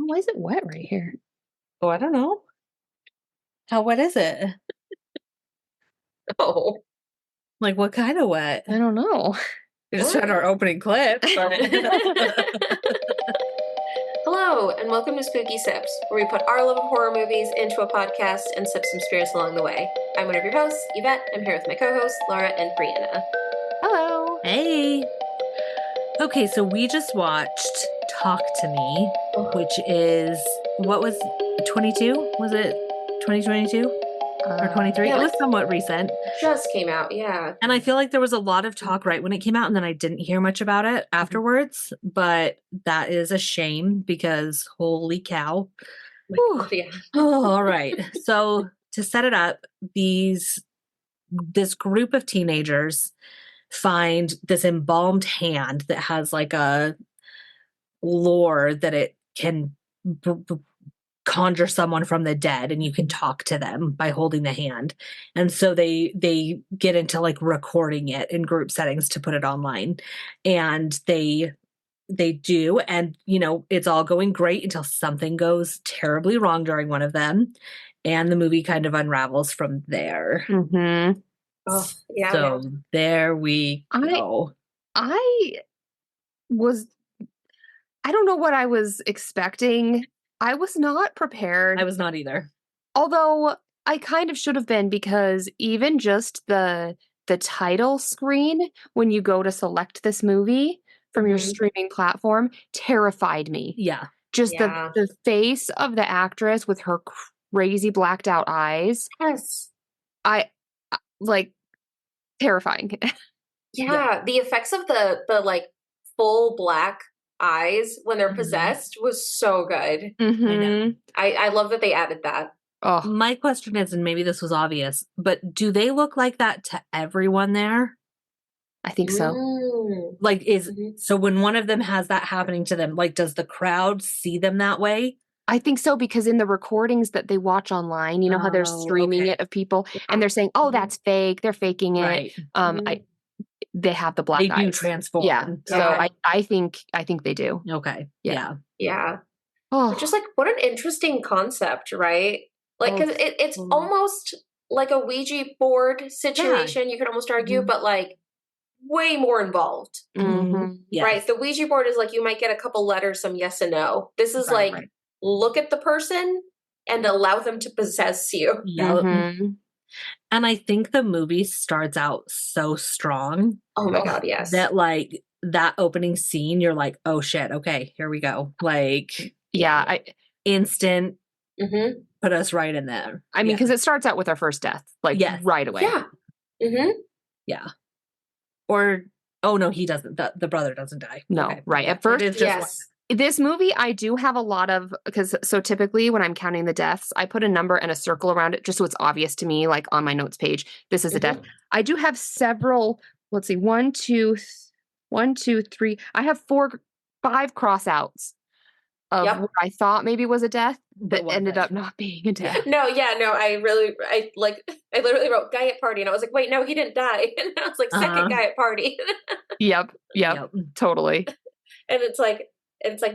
Why is it wet right here? Oh, I don't know. How wet is it? Oh. Like, what kind of wet? I don't know. We just had our opening clip. Hello, and welcome to Spooky Sips, where we put our love of horror movies into a podcast and sip some spirits along the way. I'm one of your hosts, Yvette. I'm here with my co-hosts, Laura and Brianna. Hello. Hey. Okay, so we just watched Talk to Me, which is, what was 22? Was it 2022? Or 23? Yeah, it was somewhat recent. Just came out, yeah. And I feel like there was a lot of talk right when it came out, and then I didn't hear much about it afterwards. But that is a shame because holy cow. Yeah. Oh, all right. So to set it up, this group of teenagers find this embalmed hand that has like a lore that it can conjure someone from the dead, and you can talk to them by holding the hand. And so they get into like recording it in group settings to put it online, and they do, and it's all going great until something goes terribly wrong during one of them, and the movie kind of unravels from there. Mm-hmm. Oh, yeah. So there we go. I don't know what I was expecting. I was not prepared. I was not either. Although I kind of should have been, because even just the title screen when you go to select this movie from your streaming platform terrified me. Yeah. Just the face of the actress with her crazy blacked out eyes. Yes. I like terrifying. Yeah, the effects of the like full black eyes when they're possessed was so good. Mm-hmm. I love that they added that. Oh, my question is, and maybe this was obvious, but do they look like that to everyone there? I think so. Like, so when one of them has that happening to them, like, does the crowd see them that way? I think so, because in the recordings that they watch online, you know how they're streaming it of people, and they're saying, "Oh, that's fake. They're faking it." Right. They have the black eyes. They do transform. Yeah. So I think they do. Okay. Yeah. Oh, Just like, what an interesting concept, right? Like, because it's almost like a Ouija board situation. You could almost argue, but like way more involved. Yes. Right? The Ouija board is like, you might get a couple letters, some yes and no. This is look at the person and allow them to possess you. And I think the movie starts out so strong. Oh my God, yes. That like that opening scene, you're like, oh shit, okay, here we go. Like, instant put us right in there. I mean, because it starts out with our first death, like right away. Yeah. Yeah. Or, oh no, he doesn't. The brother doesn't die. No, right. At first, it's just this movie, I do have a lot of, so typically when I'm counting the deaths, I put a number and a circle around it just so it's obvious to me, like on my notes page, this is a death. I do have several, let's see, 1, 2, 3. I have 5 cross-outs of what I thought maybe was a death that ended up not being a death. I literally wrote guy at party, and I was like, wait, no, he didn't die. And I was like, second guy at party. Yep, totally. And it's like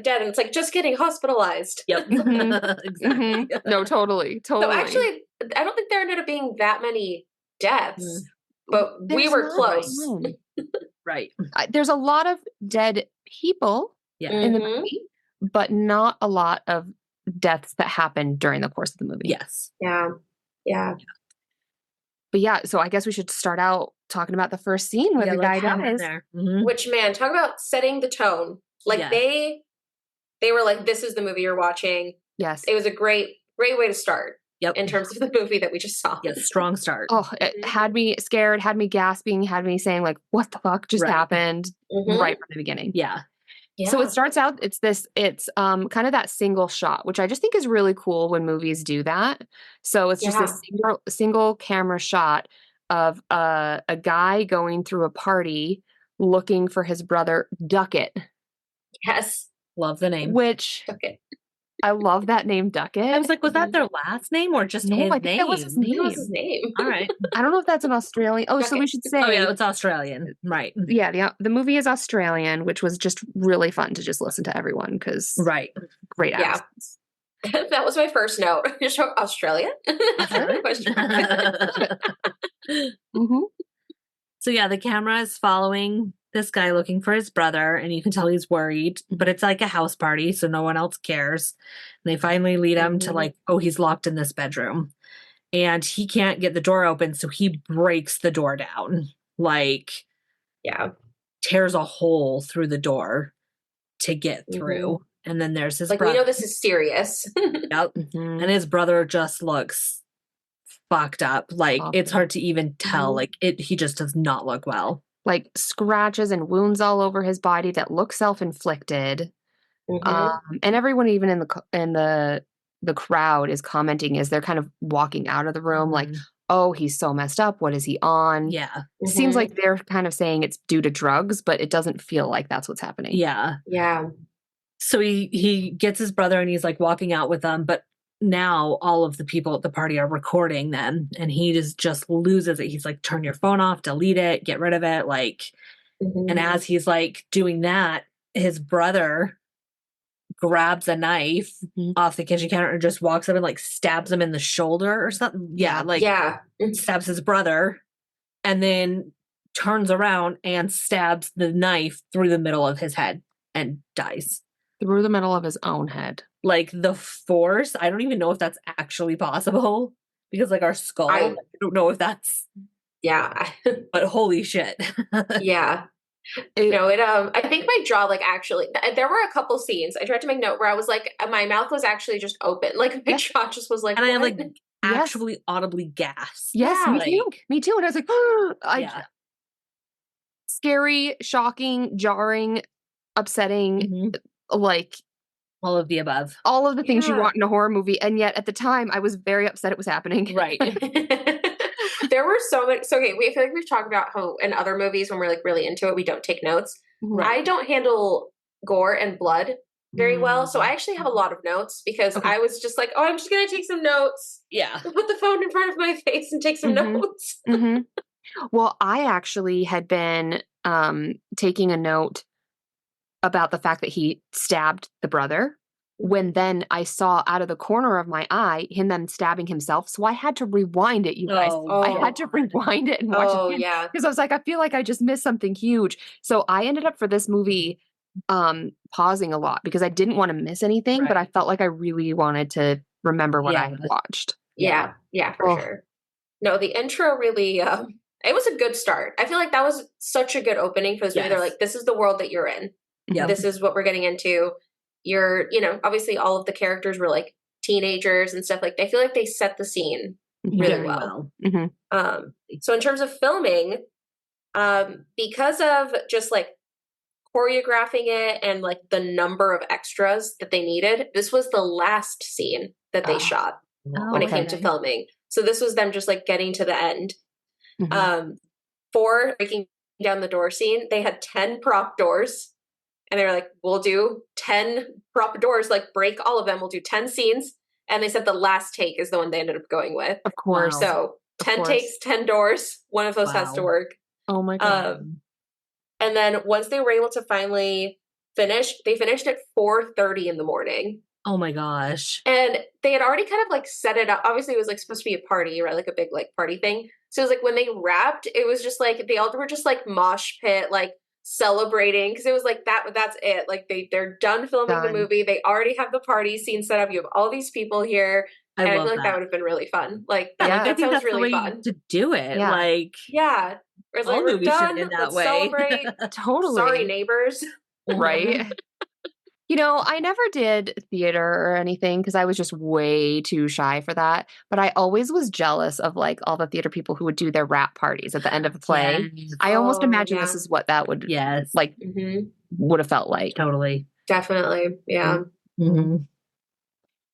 dead, and it's like just getting hospitalized. Yep. Exactly. No, totally. So actually, I don't think there ended up being that many deaths, but we were close. Right. There's a lot of dead people in the movie, but not a lot of deaths that happen during the course of the movie. Yes. Yeah. But so I guess we should start out talking about the first scene where the guy dies. Which, man, talk about setting the tone. Like they were like, this is the movie you're watching. Yes. It was a great way to start. Yep. In terms of the movie that we just saw. Yes, strong start. Oh, it had me scared, had me gasping, had me saying like, what the fuck just happened right from the beginning. Yeah. So it starts out, it's kind of that single shot, which I just think is really cool when movies do that. So it's just a single camera shot of a guy going through a party looking for his brother Duckett. Yes. Love the name. Which Duckett. I love that name, Duckett. I was like, was that their last name or just his I name? think that was his name. That was his name. All right. I don't know if that's an Australian. Oh, so we should say. Oh, yeah, it's Australian. Right. Yeah, the movie is Australian, which was just really fun to just listen to everyone because Right. great accents. That was my first note. Just Australia? Mm-hmm. So yeah, the camera is following this guy looking for his brother, and you can tell he's worried, but it's like a house party, so no one else cares. And they finally lead him to like, oh, he's locked in this bedroom. And he can't get the door open, so he breaks the door down. Like, tears a hole through the door to get through. And then there's his brother. We know this is serious. Yep. And his brother just looks fucked up. Like, it's hard to even tell. Like, he just does not look well. Like, scratches and wounds all over his body that look self-inflicted. And everyone, even in the crowd, is commenting as they're kind of walking out of the room, like, oh, he's so messed up. What is he on? Yeah. Seems like they're kind of saying it's due to drugs, but it doesn't feel like that's what's happening. Yeah. Yeah. So he gets his brother and he's like walking out with them, but now all of the people at the party are recording them, and he just loses it. He's like, turn your phone off, delete it, get rid of it. Like, and as he's like doing that, his brother grabs a knife off the kitchen counter and just walks up and like stabs him in the shoulder or something. Stabs his brother and then turns around and stabs the knife through the middle of his head and dies. Through the middle of his own head. Like, the force, I don't even know if that's actually possible, because like our skull, I don't know if that's but holy shit. I think my jaw, like, actually, there were a couple scenes I tried to make note where I was like, my mouth was actually just open, like my jaw just was like, and I like actually audibly gasped. Me too. And I was like, scary, shocking, jarring, upsetting, like all of the above. All of the things you want in a horror movie. And yet at the time I was very upset it was happening. Right. There were so many. So, okay, I feel like we've talked about how in other movies when we're like really into it, we don't take notes. Right. I don't handle gore and blood very well. So I actually have a lot of notes because I was just like, oh, I'm just going to take some notes. Yeah. Put the phone in front of my face and take some notes. Well, I actually had been taking a note about the fact that he stabbed the brother, when then I saw out of the corner of my eye him then stabbing himself. So I had to rewind it, you guys. I had to rewind it and watch it again, because I was like, I feel like I just missed something huge. So I ended up for this movie pausing a lot because I didn't want to miss anything, but I felt like I really wanted to remember what I had watched. Yeah, for sure. No, the intro really it was a good start. I feel like that was such a good opening for this movie. They're like, this is the world that you're in. Yeah. This is what we're getting into. You're, obviously all of the characters were like teenagers and stuff. Like, I feel like they set the scene really well. So in terms of filming, because of just like choreographing it and like the number of extras that they needed, this was the last scene that they shot when it came to filming. So this was them just like getting to the end. For breaking down the door scene, they had 10 prop doors. And they were like, we'll do 10 prop doors, like break all of them. We'll do 10 scenes. And they said the last take is the one they ended up going with. Of course. So 10 takes, 10 doors. One of those has to work. Oh my God. And then once they were able to finally finish, they finished at 4:30 in the morning. Oh my gosh. And they had already kind of like set it up. Obviously it was like supposed to be a party, right? Like a big like party thing. So it was like when they wrapped, it was just like, they all were just like mosh pit, like celebrating, because it was like that's it, like they're done filming the movie, they already have the party scene set up, you have all these people here, and I feel like that would have been really fun. Like that sounds really fun to do it. It's like we're done, let's celebrate. Totally. Sorry neighbors. Right. I never did theater or anything because I was just way too shy for that. But I always was jealous of like all the theater people who would do their rap parties at the end of a play. Yes. I almost imagine this is what that would would have felt like. Totally. Definitely. Yeah.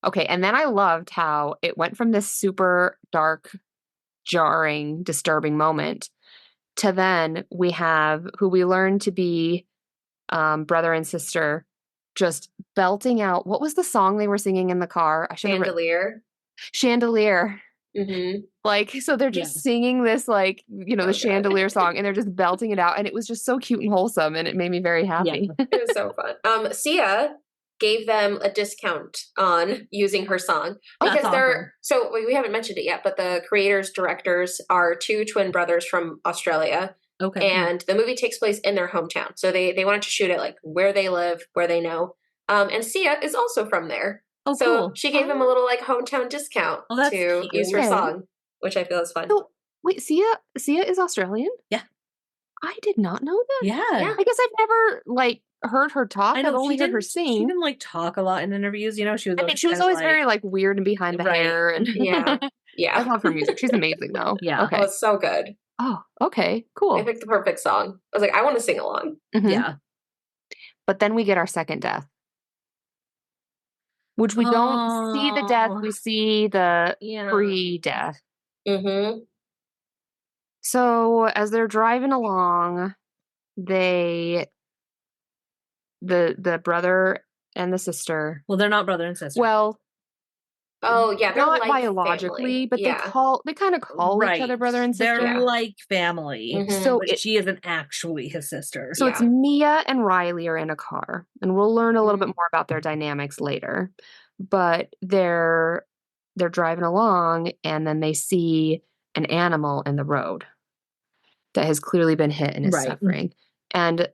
Okay. And then I loved how it went from this super dark, jarring, disturbing moment to then we have who we learn to be brother and sister just belting out. What was the song they were singing in the car? I should have Chandelier. Chandelier. Mm-hmm. Like, so they're just singing this, like, the Chandelier song, and they're just belting it out. And it was just so cute and wholesome, and it made me very happy. Yeah. It was so fun. Sia gave them a discount on using her song because they're so we haven't mentioned it yet, but the creators, directors are two twin brothers from Australia. Okay. And the movie takes place in their hometown. So they wanted to shoot it like where they live, where they know. And Sia is also from there. Oh, so cool. She gave them a little like hometown discount to use her song, which I feel is fun. So, wait, Sia is Australian? Yeah. I did not know that. Yeah. I guess I've never like heard her talk. I've only heard her sing. She didn't like talk a lot in interviews, She was. I think she was always very like weird and behind the hair, and yeah. I love her music. She's amazing, though. Yeah. Okay. Oh, it's so good. Oh, okay, cool. I picked the perfect song. I was like, I want to sing along. Mm-hmm. Yeah. But then we get our second death, which we don't see the death. We see the pre-death. Mm-hmm. So as they're driving along, the brother and the sister. Well, they're not brother and sister. Well, oh yeah, they're not like biologically, but they kind of call each other brother and sister. They're like family. Mm-hmm. So she isn't actually his sister. So it's Mia and Riley are in a car, and we'll learn a little bit more about their dynamics later. But they're driving along, and then they see an animal in the road that has clearly been hit and is suffering. And,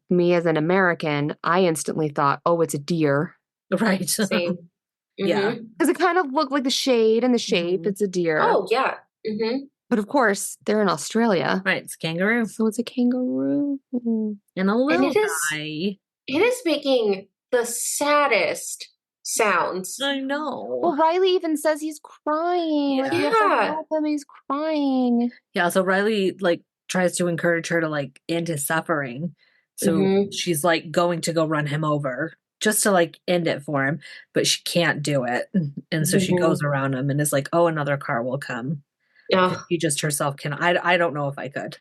me as an American, I instantly thought, oh, it's a deer. Right. Same. Mm-hmm. Yeah. Because it kind of looked like the shade and the shape. Mm-hmm. It's a deer. Oh, yeah. Mm-hmm. But of course, they're in Australia. Right. It's a kangaroo. So it's a kangaroo. And a little guy. It is making the saddest sounds. I know. Well, Riley even says he's crying. Yeah. Like, you have to help him. He's crying. Yeah. So Riley, tries to encourage her to, end his suffering. So she's, going to go run him over just to, end it for him. But she can't do it. And so she goes around him and is like, oh, another car will come. Yeah. She just herself can. I don't know if I could.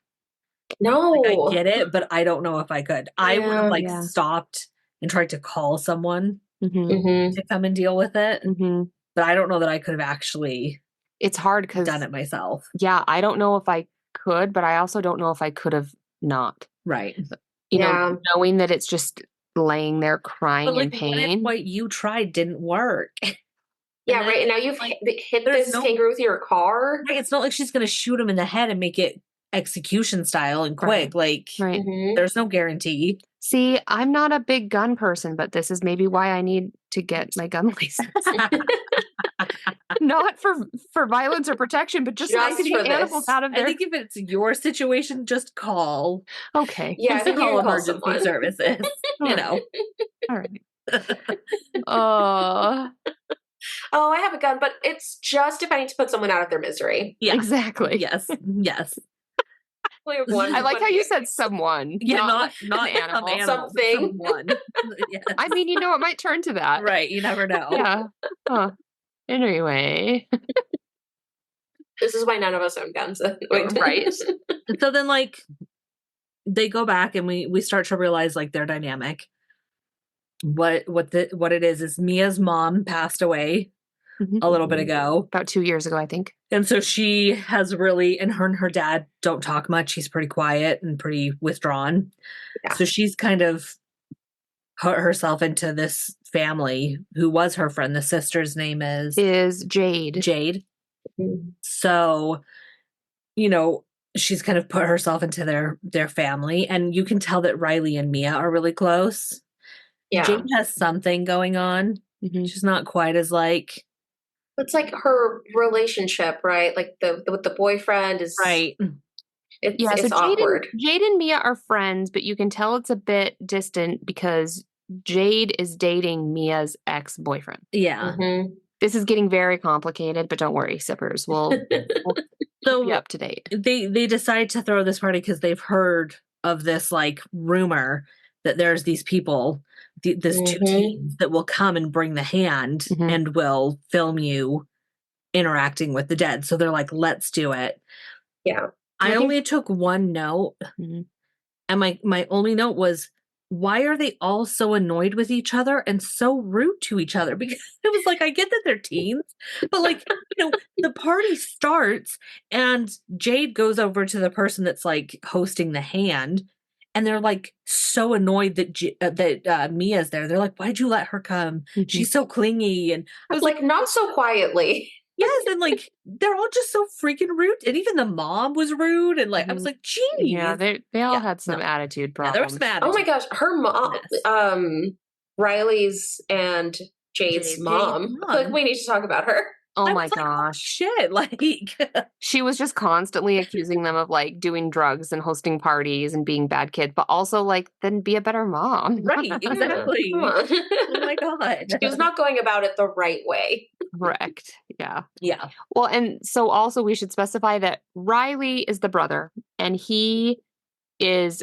No. I get it, but I don't know if I could. I would have, stopped and tried to call someone to come and deal with it. Mm-hmm. But I don't know that I could have actually it's hard because done it myself. Yeah, I don't know if I could, but I also don't know if I could have not. Right. Knowing that it's just laying there crying in pain. What you tried didn't work. Yeah, right. And now you've hit this kangaroo with your car. Right. It's not like she's going to shoot him in the head and make it execution style and quick. There's no guarantee. See, I'm not a big gun person, but this is maybe why I need to get my gun license. Not for violence or protection, but just so I can get animals out of there. I think if it's your situation, just call. Okay. Yeah, just call emergency services. All right. Oh, I have a gun, but it's just if I need to put someone out of their misery. Yeah, exactly. Yes. I like how you said someone. Yeah, not an animal. Something. Someone. Yes. I mean, it might turn to that. Right. You never know. Yeah. Huh. Anyway. This is why none of us own guns. Right. So then, they go back and we start to realize, their dynamic. What it is Mia's mom passed away a little bit ago. About 2 years ago, I think. And so she has really, and her dad don't talk much. He's pretty quiet and pretty withdrawn. Yeah. So she's kind of put herself into this family who was her friend. The sister's name is Jade. Jade. Mm-hmm. So, she's kind of put herself into their family. And you can tell that Riley and Mia are really close. Yeah. Jade has something going on. Mm-hmm. She's not quite as it's her relationship, right? With the boyfriend is right. It's awkward. Jade and Mia are friends, but you can tell it's a bit distant because Jade is dating Mia's ex-boyfriend. Yeah. Mm-hmm. This is getting very complicated, but don't worry, sippers. We'll be up to date. They decide to throw this party because they've heard of this rumor that there's these people, this two teams that will come and bring the hand and will film you interacting with the dead. So they're like, let's do it. Yeah. I only took one note. Mm-hmm. And my only note was, why are they all so annoyed with each other and so rude to each other? Because it was like, I get that they're teens, but like, the party starts and Jade goes over to the person that's like hosting the hand, and they're like so annoyed that Mia's there. They're like, why'd you let her come? She's so clingy. And I was like, not so quietly. Yes, and like they're all just so freaking rude, and even the mom was rude, and like I was like, "Geez." Yeah, they all had some attitude problems. Yeah, there was some attitude. Oh my gosh, her mom, Riley's and Jade's mom. Like, we need to talk about her. Oh my gosh. Shit, like she was just constantly accusing them of like doing drugs and hosting parties and being bad kids, but also like then be a better mom. Right, exactly. Oh my god. She was not going about it the right way. Correct. Yeah. Yeah. Well, and so also we should specify that Riley is the brother and he is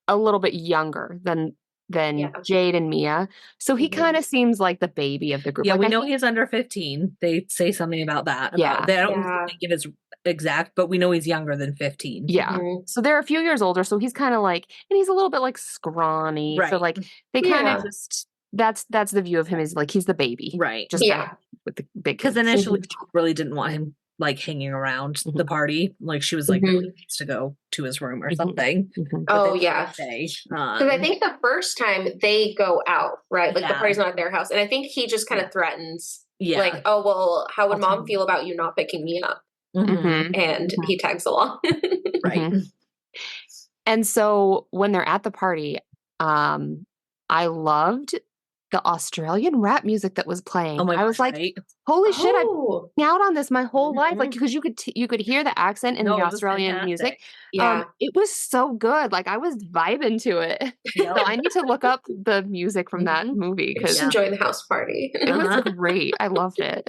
a little bit younger than Jade and Mia. So he kind of seems like the baby of the group. Yeah, like, we know he's under 15. They say something about that. They don't give his exact, but we know he's younger than 15. Yeah. So they're a few years older. So he's kind of like, and he's a little bit like scrawny. Right. So like they kind of just, that's the view of him, is like he's the baby. Right. Just with the big kids. Because initially she really didn't want him like hanging around the party. Like she was like, he needs to go to his room or something. Oh yeah. Because I think the first time they go out, right? Like the party's not at their house. And I think he just kind of threatens, like, oh, well, how would mom feel about you not picking me up? And he tags along. Right. And so when they're at the party, I loved the Australian rap music that was playing. I was like, holy shit, I've been out on this my whole life. Like, because you could hear the accent in the Australian music. Yeah. It was so good. Like I was vibing to it. So I need to look up the music from that movie. Just enjoying the house party. It was great. I loved it.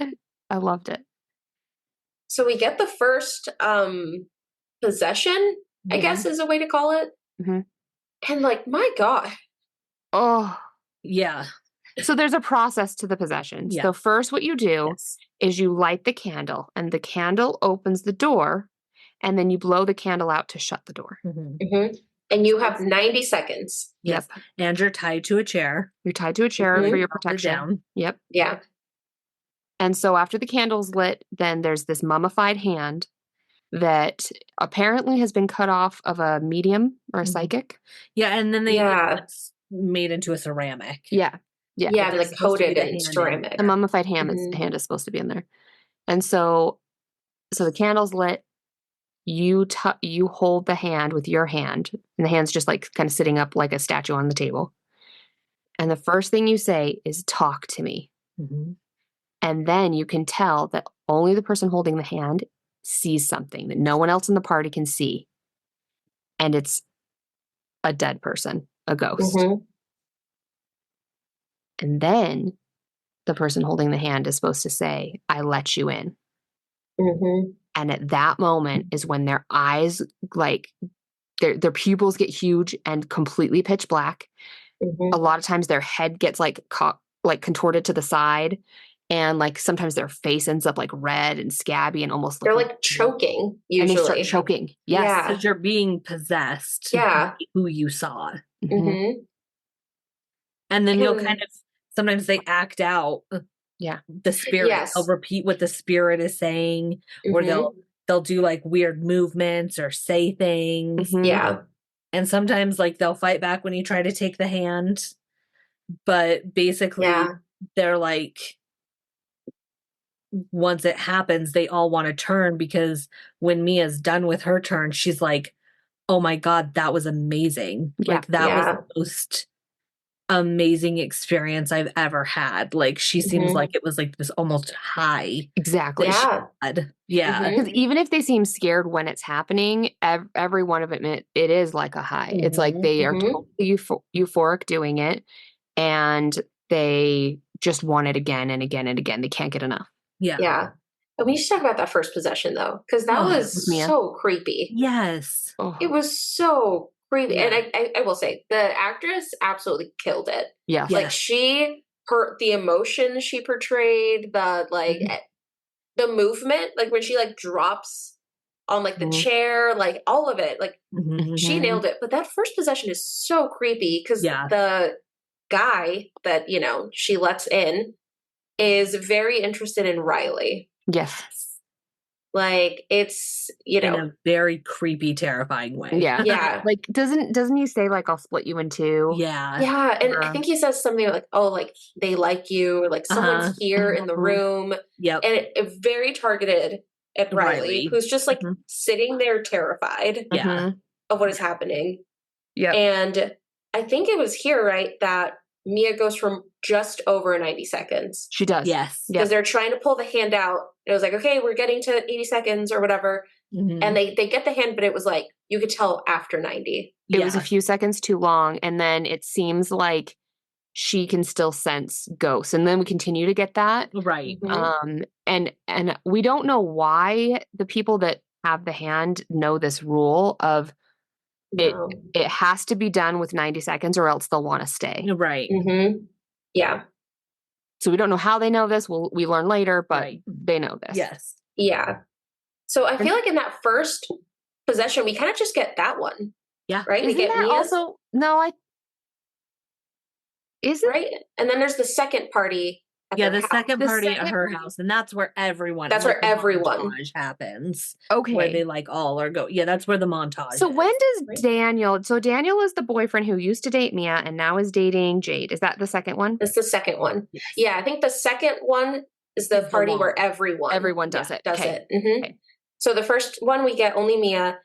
So we get the first possession, I guess is a way to call it. And like, my God. Oh. Yeah. So there's a process to the possession. So first what you do is you light the candle, and the candle opens the door, and then you blow the candle out to shut the door. And you have 90 seconds. Yep. And you're tied to a chair. You're tied to a chair for your protection. Yep. Yeah. And so after the candle's lit, then there's this mummified hand that apparently has been cut off of a medium or a psychic. Yeah, and then they made into a ceramic. Yeah, like coated in ceramic. The mummified hand is supposed to be in there. And so the candle's lit. You hold the hand with your hand, and the hand's just like kind of sitting up like a statue on the table. And the first thing you say is, "Talk to me." And then you can tell that only the person holding the hand sees something that no one else in the party can see. And it's a dead person, a ghost. And then the person holding the hand is supposed to say, "I let you in." And at that moment is when their eyes, like their pupils get huge and completely pitch black. A lot of times their head gets like contorted to the side. And like sometimes their face ends up like red and scabby and almost they're like choking usually. And they start choking. Yes. Because you're being possessed. Who you saw. And then you'll kind of, sometimes they act out the spirit. They'll repeat what the spirit is saying, or they'll do like weird movements or say things. And sometimes like they'll fight back when you try to take the hand. But basically they're like, once it happens, they all want to turn, because when Mia's done with her turn, she's like, oh my God, that was amazing. Like that was the most amazing experience I've ever had. Like she seems like it was like this almost high. Exactly. Because even if they seem scared when it's happening, every one of it is like a high. It's like they are totally euphoric doing it, and they just want it again and again and again. They can't get enough. Yeah. And we should talk about that first possession though, because that was so creepy. Yes. It was so creepy. And I will say, the actress absolutely killed it. Yeah. Like the emotion she portrayed, the like the movement, like when she like drops on like the chair, like all of it. Like she nailed it. But that first possession is so creepy because the guy that, you know, she lets in is very interested in Riley. Yes. Like it's, you know, in a very creepy, terrifying way. Yeah. Yeah. Like doesn't he say like I'll split you in two? Yeah. Yeah. And I think he says something like, oh, like they like you, or like someone's here in the room. Yep. And it very targeted at Riley, who's just like sitting there terrified of what is happening. Yeah. And I think it was here, right, that Mia goes from just over 90 seconds. She does. Yes. Because they're trying to pull the hand out. It was like, okay, we're getting to 80 seconds or whatever. And they get the hand, but it was like, you could tell after 90. It was a few seconds too long. And then it seems like she can still sense ghosts. And then we continue to get that. Right. And we don't know why the people that have the hand know this rule of it has to be done with 90 seconds or else they'll want to stay. Right. Yeah. So we don't know how they know this. We learn later, but they know this. Yes. Yeah. So I feel like in that first possession, we kind of just get that one. Yeah. Right? Isn't we get that Mia's. also is it? Right. And then there's the second party. The second party at her house. And that's where everyone montage happens. Okay. Where they like all are go. Yeah, that's where the montage So is. when does Daniel is the boyfriend who used to date Mia and now is dating Jade. Is that the second one? It's the second one. Yes. Yeah, I think the second one is the party where everyone does it. Does okay. it. Okay. So the first one we get only Mia,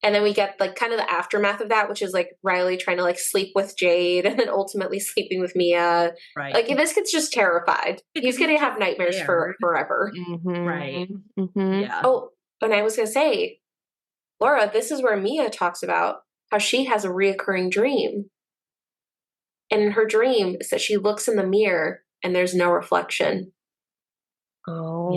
and then we get like kind of the aftermath of that, which is like Riley trying to like sleep with Jade and then ultimately sleeping with Mia. Right. Like this kid's just terrified. He's going to have nightmares for forever. Right. Yeah. Oh, and I was going to say, Laura, this is where Mia talks about how she has a reoccurring dream. And in her dream is that she looks in the mirror and there's no reflection. Oh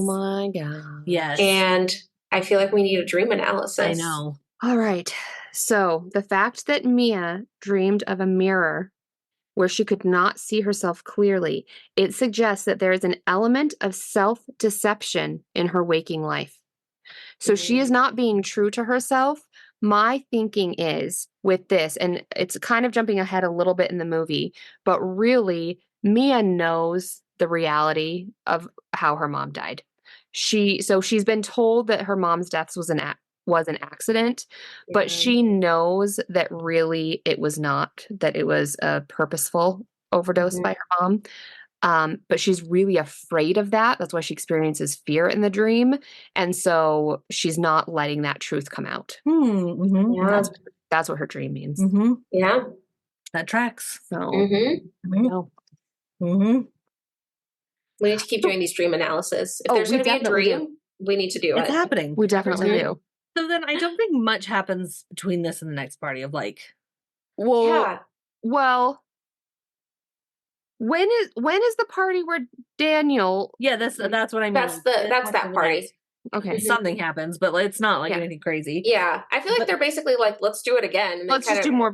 my God. Yes. And I feel like we need a dream analysis. I know. All right. So the fact that Mia dreamed of a mirror where she could not see herself clearly, it suggests that there is an element of self-deception in her waking life. So she is not being true to herself. My thinking is with this, and it's kind of jumping ahead a little bit in the movie, but really Mia knows the reality of how her mom died. She's been told that her mom's death was an accident, but she knows that really it was not, that it was a purposeful overdose by her mom. But she's really afraid of that. That's why she experiences fear in the dream. And so she's not letting that truth come out. Yeah. That's what her dream means. Yeah. That tracks. So, we need to keep doing these dream analysis. If there's going to be a dream, we need to do it. It's happening. We definitely do. So then I don't think much happens between this and the next party of like. Well, when is the party where Daniel? Yeah, that's what I mean. That's that party. Okay. Something happens, but it's not like anything crazy. Yeah. I feel like they're basically like, let's do it again. And let's just do more.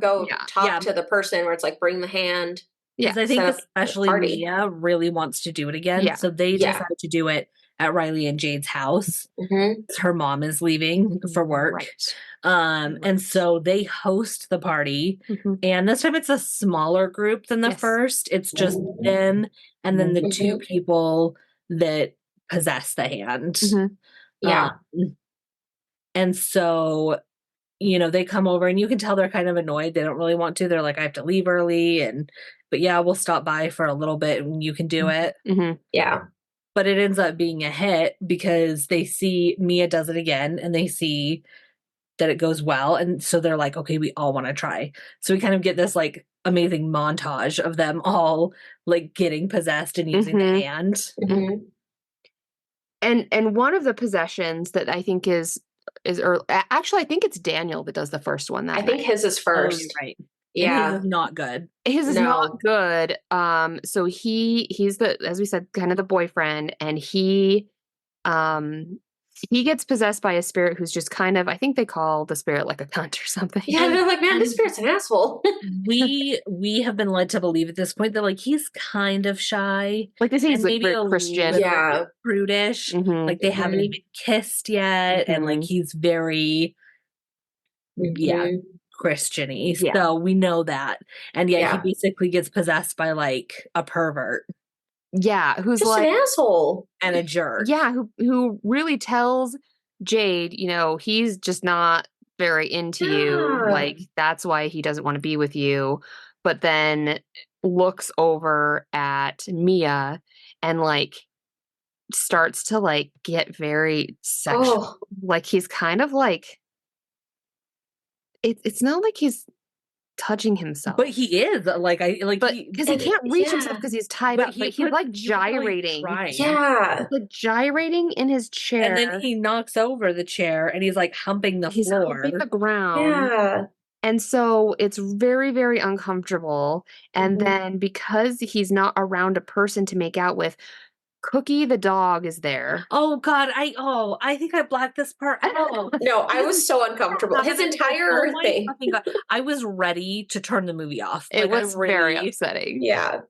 Talk to the person where it's like, bring the hand. Because I think especially Mia really wants to do it again. Yeah. So they decide to do it at Riley and Jade's house. Her mom is leaving for work. Right. And so they host the party. And this time it's a smaller group than the first. It's just them and then the two people that possess the hand. And so, you know, they come over and you can tell they're kind of annoyed. They don't really want to. They're like, I have to leave early. But yeah, we'll stop by for a little bit and you can do it. Yeah. But it ends up being a hit because they see Mia does it again and they see that it goes well. And so they're like, okay, we all want to try. So we kind of get this like amazing montage of them all like getting possessed and using the hand. And one of the possessions that I think is actually, I think it's Daniel that does the first one. I think his is first. Oh, right. Yeah. His is not good. His is not good. So he's the, as we said, kind of the boyfriend, and he he gets possessed by a spirit who's just kind of, I think they call the spirit like a cunt or something. Yeah, they're like, man, this spirit's an asshole. we have been led to believe at this point that like he's kind of shy. Like they say he's like maybe very Christian. Yeah. Prudish. Mhm. Like they haven't even kissed yet. And like he's very Christian-y. Yeah. So we know that. And yet he Yeah. basically gets possessed by like a pervert. Yeah, who's Just like an asshole. And a jerk. Yeah, who really tells Jade, you know, he's just not very into you. Like that's why he doesn't want to be with you. But then looks over at Mia and like starts to like get very sexual. Like he's kind of like it's not like he's touching himself. But he is like because he can't reach himself because he's tied up. But he's like gyrating. Yeah. He's like gyrating in his chair. And then he knocks over the chair and he's like humping the floor. Humping the ground. Yeah. And so it's very, very uncomfortable. And then because he's not around a person to make out with, Cookie the dog is there. Oh God, I think I blacked this part out. No, I was so uncomfortable. His entire thing. I was ready to turn the movie off. It was very upsetting. Yeah.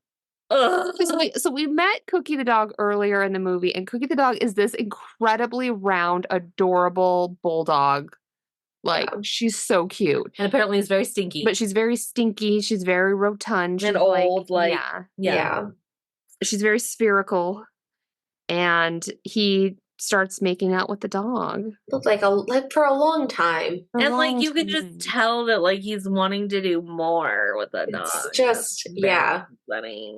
So we met Cookie the dog earlier in the movie, and Cookie the dog is this incredibly round, adorable bulldog. Like she's so cute. And apparently is very stinky. But she's very stinky. She's very rotund. She's and old, yeah. She's very spherical. And he starts making out with the dog. Like for a long time. And like you could just tell that like he's wanting to do more with the dog. It's just funny.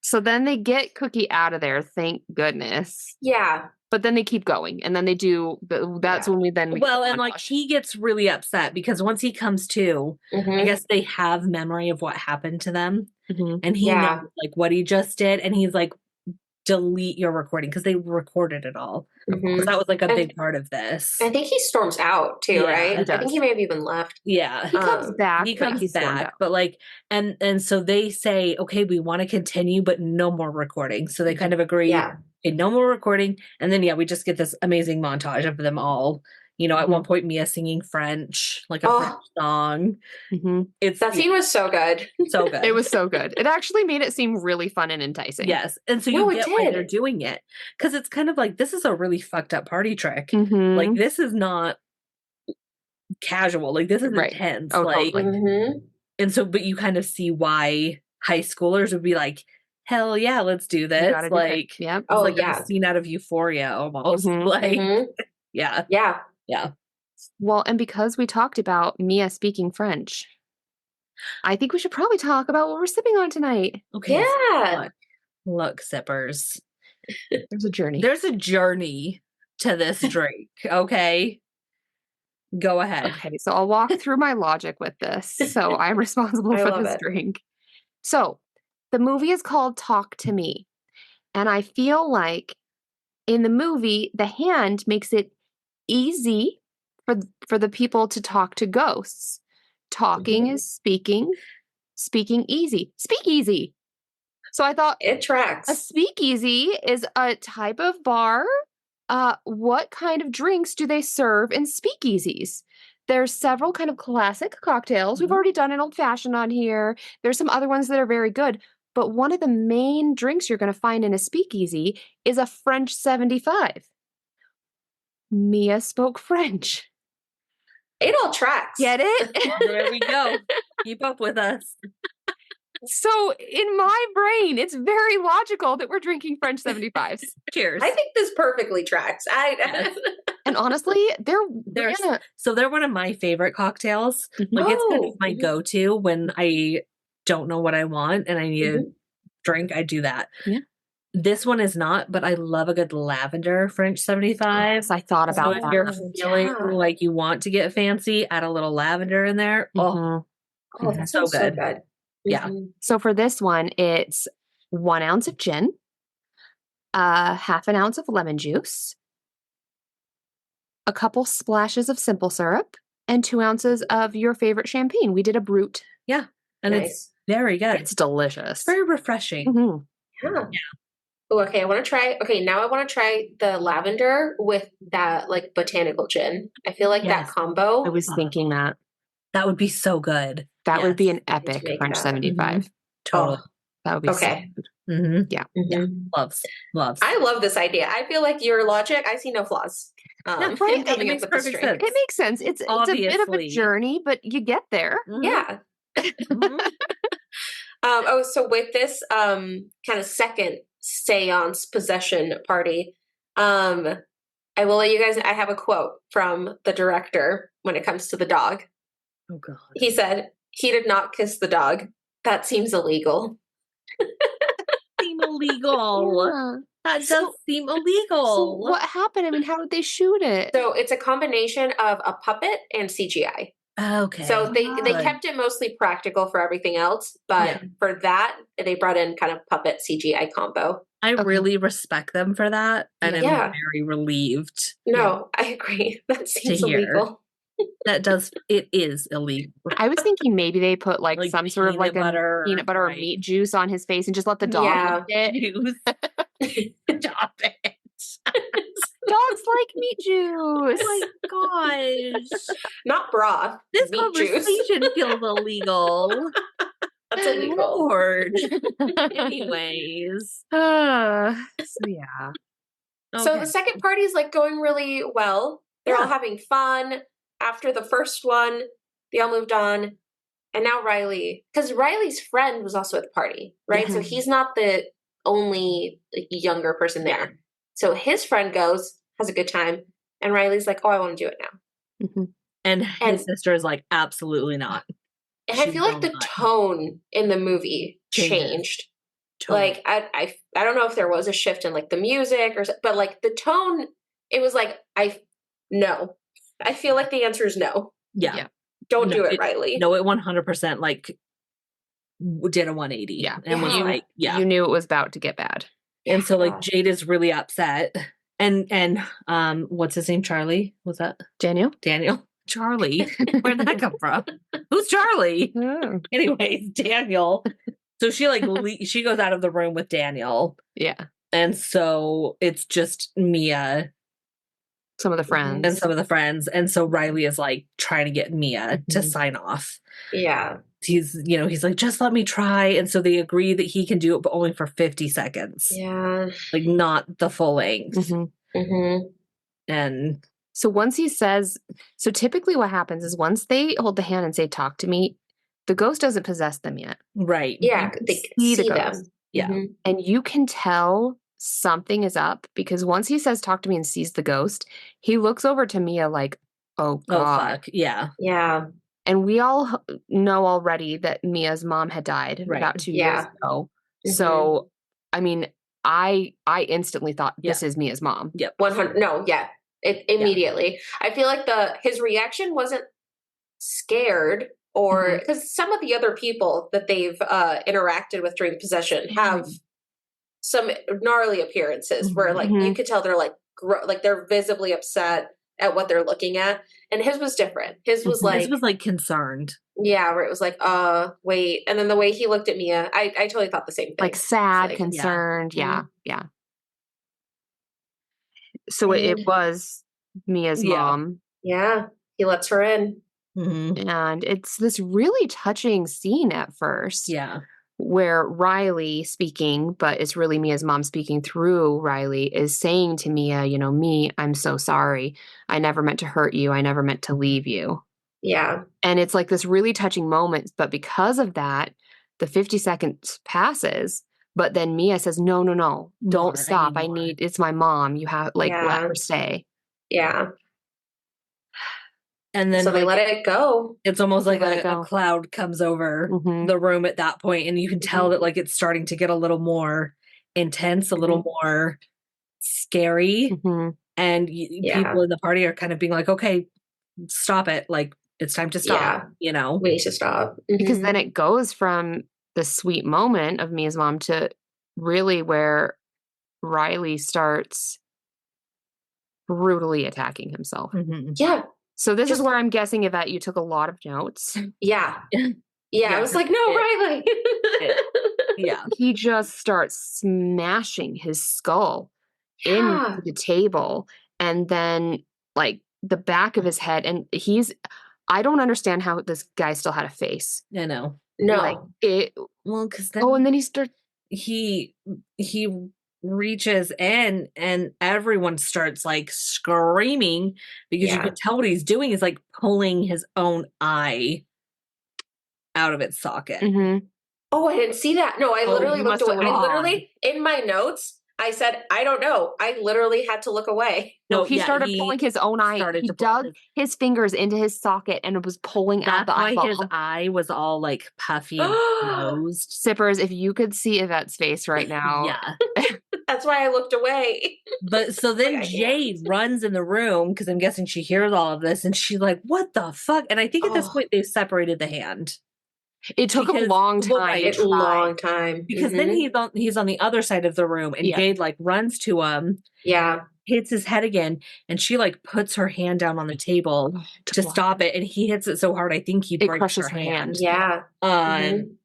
So then they get Cookie out of there, thank goodness. Yeah. But then they keep going, and then they do. That's when we and like he gets really upset because once he comes to, I guess they have memory of what happened to them, and he knows like what he just did, and he's like, delete your recording because they recorded it all. So that was like a big part of this. I think he storms out too, right? I think he may have even left. Yeah, he comes back. He comes back, but like, and so they say, okay, we want to continue, but no more recording. So they kind of agree. Yeah, okay, no more recording, and then we just get this amazing montage of them all. You know, at one point, Mia singing French, like a French song. That scene was so good. So good. It was so good. It actually made it seem really fun and enticing. Yes. And so you get why they're doing it. Because it's kind of like, this is a really fucked up party trick. Like, this is not casual. Like, this is intense. Oh, like, totally. And so, but you kind of see why high schoolers would be like, hell yeah, let's do this. Like, it's like a scene out of Euphoria almost. Like, yeah. Well, and because we talked about Mia speaking French, I think we should probably talk about what we're sipping on tonight. Okay. Yeah. Look, sippers. There's a journey. There's a journey to this drink. Okay. Go ahead. Okay. So I'll walk through my logic with this. So I'm responsible for this drink. So the movie is called Talk to Me. And I feel like in the movie, the hand makes it easy for the people to talk to ghosts. Talking is speaking, speaking easy. Speak easy. So I thought it tracks. A speakeasy is a type of bar. What kind of drinks do they serve in speakeasies? There's several kind of classic cocktails. We've already done an old fashioned on here. There's some other ones that are very good. But one of the main drinks you're going to find in a speakeasy is a French 75. Mia spoke French. It all tracks. Get it? There we go. Keep up with us. So in my brain, it's very logical that we're drinking French 75s. Cheers. I think this perfectly tracks. And honestly, they're one of my favorite cocktails. Like it's kind of my go-to when I don't know what I want and I need a drink. I do that. Yeah. This one is not, but I love a good lavender French 75. Yes, I thought about that. If you're feeling like you want to get fancy, add a little lavender in there. Oh, that's so good. Yeah. So for this one, it's 1 ounce of gin, half an ounce of lemon juice, a couple splashes of simple syrup, and 2 ounces of your favorite champagne. We did a Brut. Yeah. And it's very good. It's delicious. Very refreshing. Yeah. Oh, okay. I want to try. Okay, now I want to try the lavender with that like botanical gin. I feel like that combo. I was thinking that would be so good. That would be an I need to epic make French that. 75. Totally. That would be so Okay. good. Mm-hmm. Yeah. Yeah. Loves. I love this idea. I feel like your logic, I see no flaws. Right? In It coming up makes with this perfect drink. sense. It makes sense. It's a bit of a Obviously. journey, but you get there. Mhm. Yeah. Mhm. So with this kind of second seance possession party, I will let you guys, I have a quote from the director when it comes to the dog. Oh God. He said, "He did not kiss the dog. That seems illegal." Seem illegal. Yeah. That does seem illegal. So what happened? I mean, how did they shoot it? So it's a combination of a puppet and CGI. Okay. So they kept it mostly practical for everything else, but for that they brought in kind of puppet CGI combo. I really respect them for that, and I'm Yeah. very relieved. No, I agree. That seems illegal. It is illegal. I was thinking maybe they put like some sort of like peanut butter, peanut butter or meat juice on his face and just let the dog lick it. Stop it. Dogs like meat juice. Oh my gosh. Not broth. This meat conversation juice. feels illegal. That's illegal. Lord. Anyways. So yeah. So the second party is like going really well. They're all having fun. After the first one, they all moved on. And now Riley, because Riley's friend was also at the party, right? So he's not the only younger person there. So his friend goes, has a good time. And Riley's like, oh, I want to do it now. Mm-hmm. And his sister is like, absolutely not. And I feel like the tone in the movie changed. Totally. Like, I don't know if there was a shift in like the music but like the tone, it was like, no. I feel like the answer is no. Yeah. Don't do it, Riley. No, it 100% like did a 180. Yeah. And was like, you knew it was about to get bad. And so like Jade is really upset. And what's his name? Charlie? Was that Daniel? Charlie. Where'd that come from? Who's Charlie? Oh. Anyways, Daniel. So she like she goes out of the room with Daniel. Yeah. And so it's just Mia. Some of the friends. And so Riley is like trying to get Mia to sign off. Yeah. He's like, just let me try. And so they agree that he can do it, but only for 50 seconds. Yeah. Like not the full length. Mm-hmm. Mm-hmm. And so once he says, so typically what happens is once they hold the hand and say, talk to me, the ghost doesn't possess them yet. Right. Yeah. They see the ghost. Them. Yeah. Mm-hmm. And you can tell something is up because once he says talk to me and sees the ghost, he looks over to Mia like, oh God. Oh, fuck. Yeah. Yeah. And we all know already that Mia's mom had died about 2 years ago. Mm-hmm. So, I mean, I instantly thought this is Mia's mom. Yep. 100. No. Yeah. Immediately. I feel like his reaction wasn't scared or because some of the other people that they've interacted with during possession have some gnarly appearances where like you could tell they're like they're visibly upset at what they're looking at, and his was different. His was like concerned. Yeah, where it was like, wait, and then the way he looked at Mia, I totally thought the same thing. Like sad, like, concerned, yeah. So it was Mia's mom. Yeah, he lets her in. Mm-hmm. And it's this really touching scene at first. Yeah. Where Riley speaking, but it's really Mia's mom speaking through Riley, is saying to Mia, me, I'm so sorry. I never meant to hurt you. I never meant to leave you. Yeah. And it's like this really touching moment. But because of that, the 50 seconds passes. But then Mia says, no, don't stop. It's my mom. You have let her stay. Yeah. And then so they let it go. It's almost like a cloud comes over the room at that point, and you can tell that like it's starting to get a little more intense, a little more scary. And people in the party are kind of being like, okay, stop it. Like it's time to stop, We need to stop. Because then it goes from the sweet moment of Mia's mom to really where Riley starts brutally attacking himself. Yeah. So this is where I'm guessing, Yvette, you took a lot of notes. Yeah. Yeah. I was like, no, Riley. he just starts smashing his skull into the table, and then like the back of his head, and I don't understand how this guy still had a face. I know. No. Like it. Well, because then and then he reaches in and everyone starts like screaming because you can tell what he's doing is like pulling his own eye out of its socket. Mm-hmm. Oh, I didn't see that. No, I literally looked away. I literally, in my notes, I said, I don't know. I literally had to look away. No, he started pulling his own eye. He dug his fingers into his socket and was pulling out the eyeball. That's why his eye was all like puffy and closed. Sippers, if you could see Yvette's face right now. Yeah. That's why I looked away. But so then Jade runs in the room because I'm guessing she hears all of this and she's like, what the fuck? And I think at this point they've separated the hand. It took a long time. Because then he's on the other side of the room and Jade like runs to him. Yeah. Hits his head again and she like puts her hand down on the table to stop it and he hits it so hard I think he breaks her hand. Yeah. And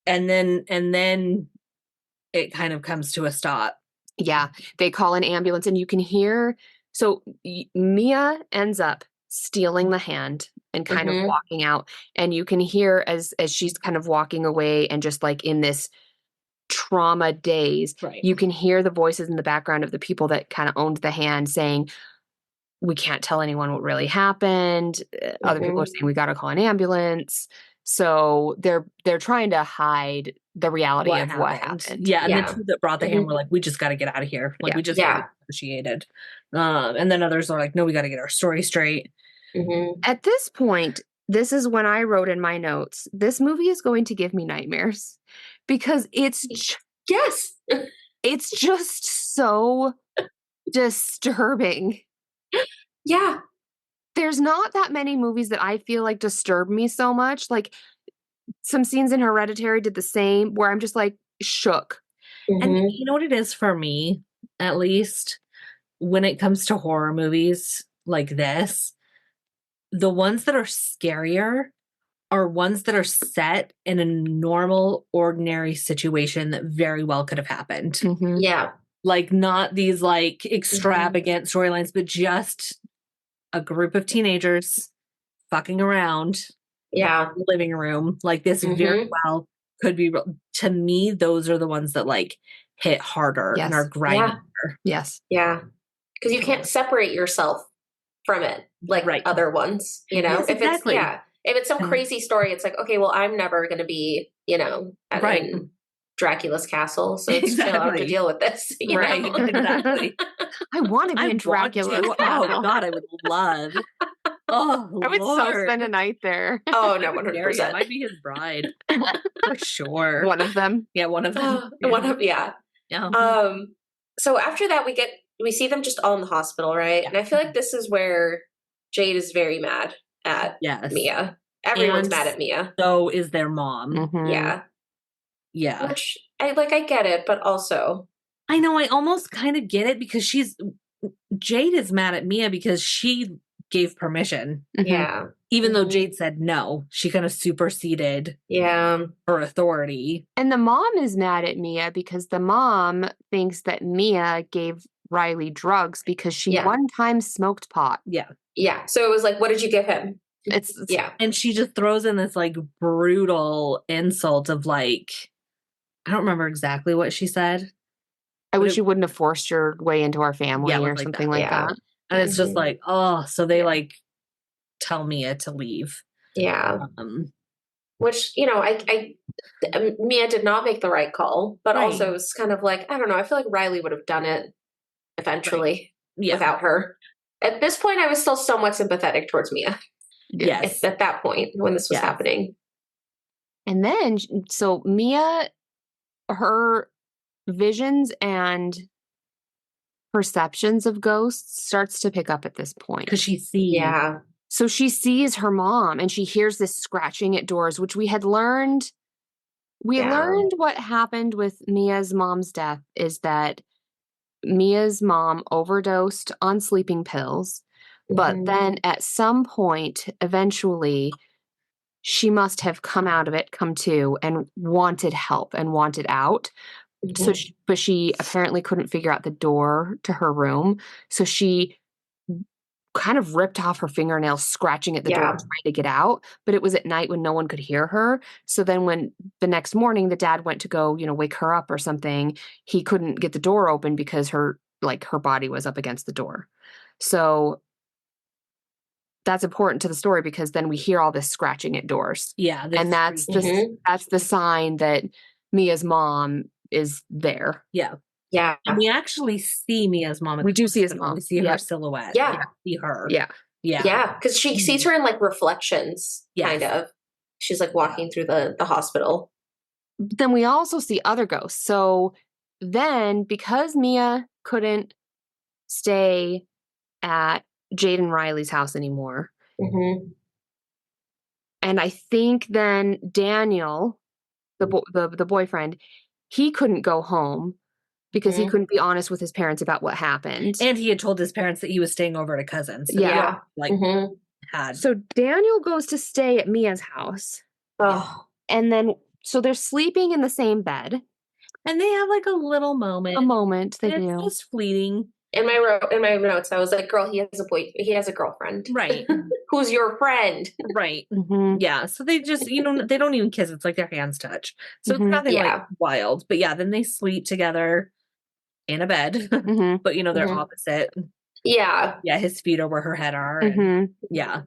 then it kind of comes to a stop. Yeah. They call an ambulance and you can hear so Mia ends up stealing the hand and kind of walking out, and you can hear as she's kind of walking away and just like in this trauma daze, you can hear the voices in the background of the people that kind of owned the hand saying, we can't tell anyone what really happened. Other people are saying we got to call an ambulance. So they're trying to hide the reality of what happened. Yeah, and the two that brought the hand were like, we just got to get out of here. Like we just got to get negotiated. And then others are like, no, we got to get our story straight. At this point, this is when I wrote in my notes, this movie is going to give me nightmares because it's it's just so disturbing. Yeah. There's not that many movies that I feel like disturb me so much. Like some scenes in Hereditary did the same where I'm just like shook. And you know what it is for me, at least, when it comes to horror movies like this, the ones that are scarier are ones that are set in a normal, ordinary situation that very well could have happened. Yeah. Like not these like extravagant storylines, but just a group of teenagers fucking around in the living room. Like this very well could be real. To me, those are the ones that like hit harder and are grinding. Yes. Yeah. Because you can't separate yourself from it like other ones, you know? Yes, exactly. If it's some crazy story, it's like, okay, well, I'm never going to be, you know, in Dracula's castle, so it's chill out to deal with this. You know? Exactly. I want to be in Dracula's castle. Oh God, I would love. Oh, I would so spend a night there. Oh no, 100%. I might be his bride for sure. One of them. Yeah, one of them. Yeah. So after that, we see them just all in the hospital, right? And I feel like this is where Jade is very mad at Mia. Everyone's mad at Mia. So is their mom. Yeah. Yeah. Which I get it, but also I know I almost kind of get it because Jade is mad at Mia because she gave permission. Yeah. Even though Jade said no, she kind of superseded her authority. And the mom is mad at Mia because the mom thinks that Mia gave Riley drugs because she one time smoked pot. Yeah. Yeah. So it was like, what did you give him? It's And she just throws in this like brutal insult of like, I don't remember exactly what she said. I wish you wouldn't have forced your way into our family or something like that. And it's just like, oh, so they like tell Mia to leave. Yeah. Which, you know, Mia did not make the right call, but also it's kind of like, I don't know, I feel like Riley would have done it eventually without her. At this point, I was still somewhat sympathetic towards Mia. Yes. At that point when this was happening. And then, so Mia, her visions and perceptions of ghosts starts to pick up at this point. Because she sees. Yeah. So she sees her mom and she hears this scratching at doors, which we had learned. We learned what happened with Mia's mom's death is that Mia's mom overdosed on sleeping pills. But then at some point, eventually, she must have come to, and wanted help and wanted out. So, but she apparently couldn't figure out the door to her room. So she kind of ripped off her fingernails, scratching at the door, trying to get out. But it was at night when no one could hear her. So then when the next morning the dad went to go, wake her up or something, he couldn't get the door open because her body was up against the door. So that's important to the story because then we hear all this scratching at doors. Yeah. And that's the sign that Mia's mom is there. Yeah. Yeah. And we actually see Mia's mom. We do see his mom. We see her silhouette. Yeah. We see her. Yeah. Yeah. Yeah. Because she sees her in reflections, kind of. She's walking through the hospital. But then we also see other ghosts. So then, because Mia couldn't stay at Jade and Riley's house anymore, and I think then Daniel, the boyfriend, he couldn't go home because he couldn't be honest with his parents about what happened. And he had told his parents that he was staying over at a cousin's. So So Daniel goes to stay at Mia's house. Oh. And then, so they're sleeping in the same bed. And they have a little moment. A moment, they do. It's just fleeting. In my notes, I was like, "Girl, he has a girlfriend, right? Who's your friend, right? Yeah." So they just, they don't even kiss. It's their hands touch. So it's nothing wild. But yeah, then they sleep together in a bed. But they're opposite. Yeah. Yeah, his feet are where her head are. And, yeah.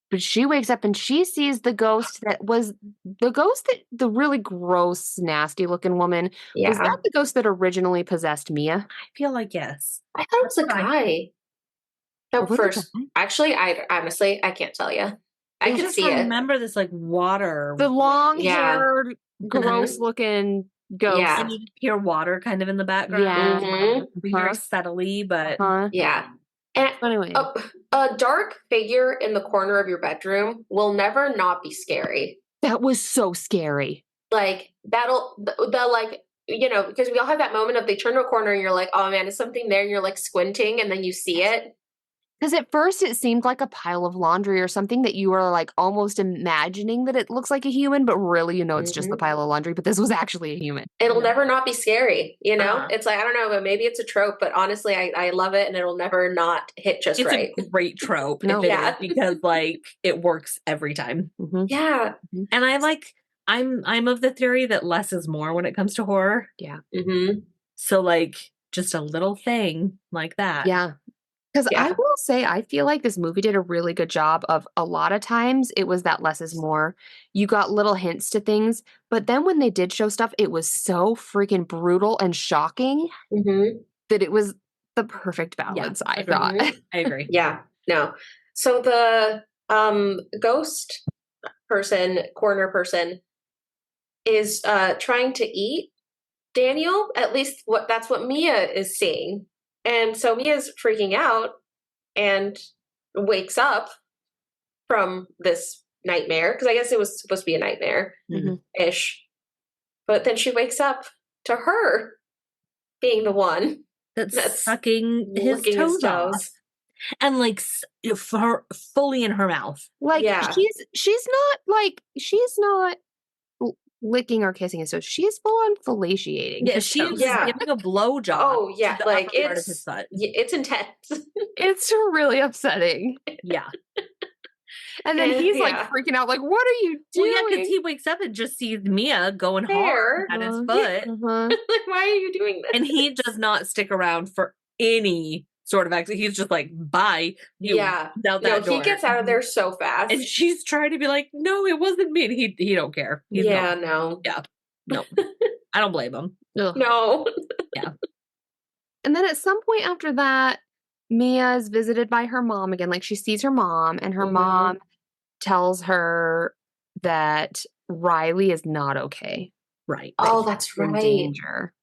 But she wakes up and she sees the ghost the really gross, nasty looking woman. Yeah. Was that the ghost that originally possessed Mia? I feel like yes. I thought it was a guy. No, first. Actually, I honestly, I can't tell you. I can see it. Remember this water. The long-haired, gross-looking ghost. Yeah. And you hear water kind of in the background. Yeah. Very subtly, but yeah. And anyway, a dark figure in the corner of your bedroom will never not be scary. That was so scary. Because we all have that moment of they turn to a corner and you're like, oh man, is something there? And you're squinting and then you see it. Because at first it seemed like a pile of laundry or something that you were almost imagining that it looks like a human, but really, it's just the pile of laundry. But this was actually a human. It'll never not be scary, It's I don't know, but maybe it's a trope. But honestly, I love it, and it'll never not hit just right. It's a great trope, because it works every time. Yeah, and I'm of the theory that less is more when it comes to horror. Yeah. So just a little thing like that. Yeah. Because I will say, I feel like this movie did a really good job of a lot of times it was that less is more. You got little hints to things, but then when they did show stuff, it was so freaking brutal and shocking that it was the perfect balance, I thought. I agree. Yeah, no. So the ghost person, corner person, is trying to eat Daniel. At least that's what Mia is seeing. And so Mia's freaking out and wakes up from this nightmare, because I guess it was supposed to be a nightmare-ish. But then she wakes up to her being the one that's sucking his toes off. And fully in her mouth. She's not licking or kissing his toes. She is full on fellatiating. Yeah, she is giving a blowjob. Oh yeah, it's intense. It's really upsetting. Yeah. And then he's freaking out, what are you doing? Well, yeah, because he wakes up and just sees Mia going hard at his foot. Why are you doing this? And he does not stick around for any sort of accident. He's just bye. Out that door. He gets out of there so fast. And she's trying to be no, it wasn't me. And he don't care. No. Yeah. No. I don't blame him. Ugh. No. Yeah. And then at some point after that, Mia is visited by her mom again. She sees her mom, and her mom tells her that Riley is not okay. Right. Oh, that's right. In danger.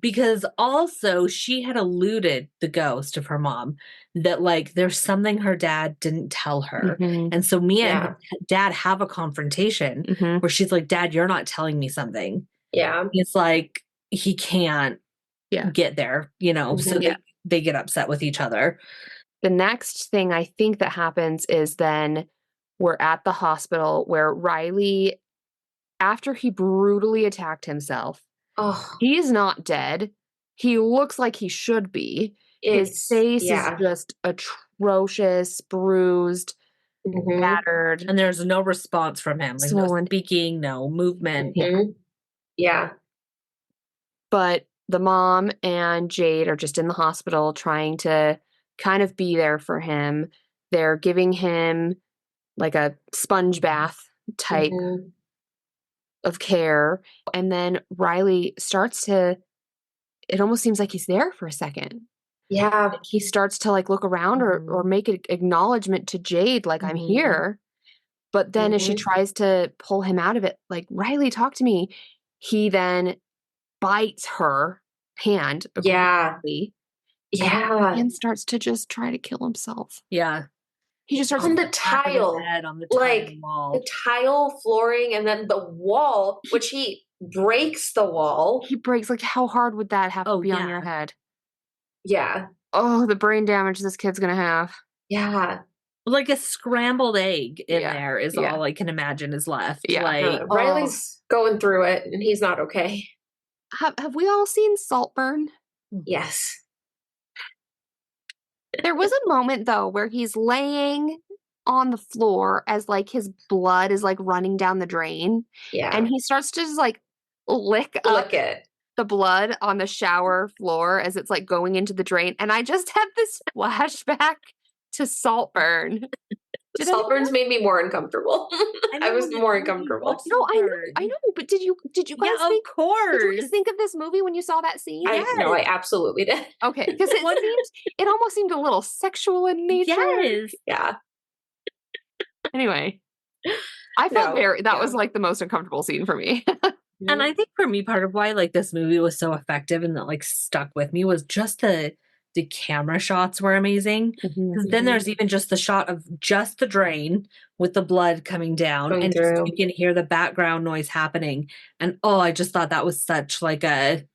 Because also she had alluded, the ghost of her mom, that there's something her dad didn't tell her. And so Mia and her dad have a confrontation where she's like, Dad, you're not telling me something. Yeah. It's he can't get there, so they get upset with each other. The next thing I think that happens is then we're at the hospital where Riley, after he brutally attacked himself, he is not dead. He looks like he should be. His face is just atrocious, bruised, battered. And there's no response from him. Like no speaking, no movement. Yeah. But the mom and Jade are just in the hospital trying to kind of be there for him. They're giving him like a sponge bath type of care. And then Riley starts to, it almost seems like he's there for a second. Yeah. Like he starts to like look around or make an acknowledgement to Jade, like, I'm here. But then as she tries to pull him out of it, like, Riley, talk to me. He then bites her hand. Yeah. And starts to just try to kill himself. Yeah. He just starts on the tile, on the tile wall. The tile flooring, and then the wall, which he breaks the wall. He breaks, like, how hard would that have to be on your head? Yeah. Oh, the brain damage this kid's gonna have. Yeah. Like a scrambled egg in there is all I can imagine is left. Yeah. Like, Riley's going through it, and he's not okay. Have we all seen Saltburn? Yes. There was a moment, though, where he's laying on the floor as, like, his blood is, like, running down the drain. Yeah. And he starts to just, like, lick it. The blood on the shower floor as it's, like, going into the drain. And I just had this flashback to Saltburn. Saltburns made me more uncomfortable. I was more uncomfortable. No, I know, but did you guys think? Of course. Did you guys think of this movie when you saw that scene? No, I absolutely did. Okay, because it almost seemed a little sexual in nature. Yes. Yeah. Anyway, I felt that was like the most uncomfortable scene for me. And I think for me, part of why like this movie was so effective and that like stuck with me was just the camera shots were amazing. Because then there's even just the shot of just the drain with the blood coming down and you can hear the background noise happening. And I just thought that was such like a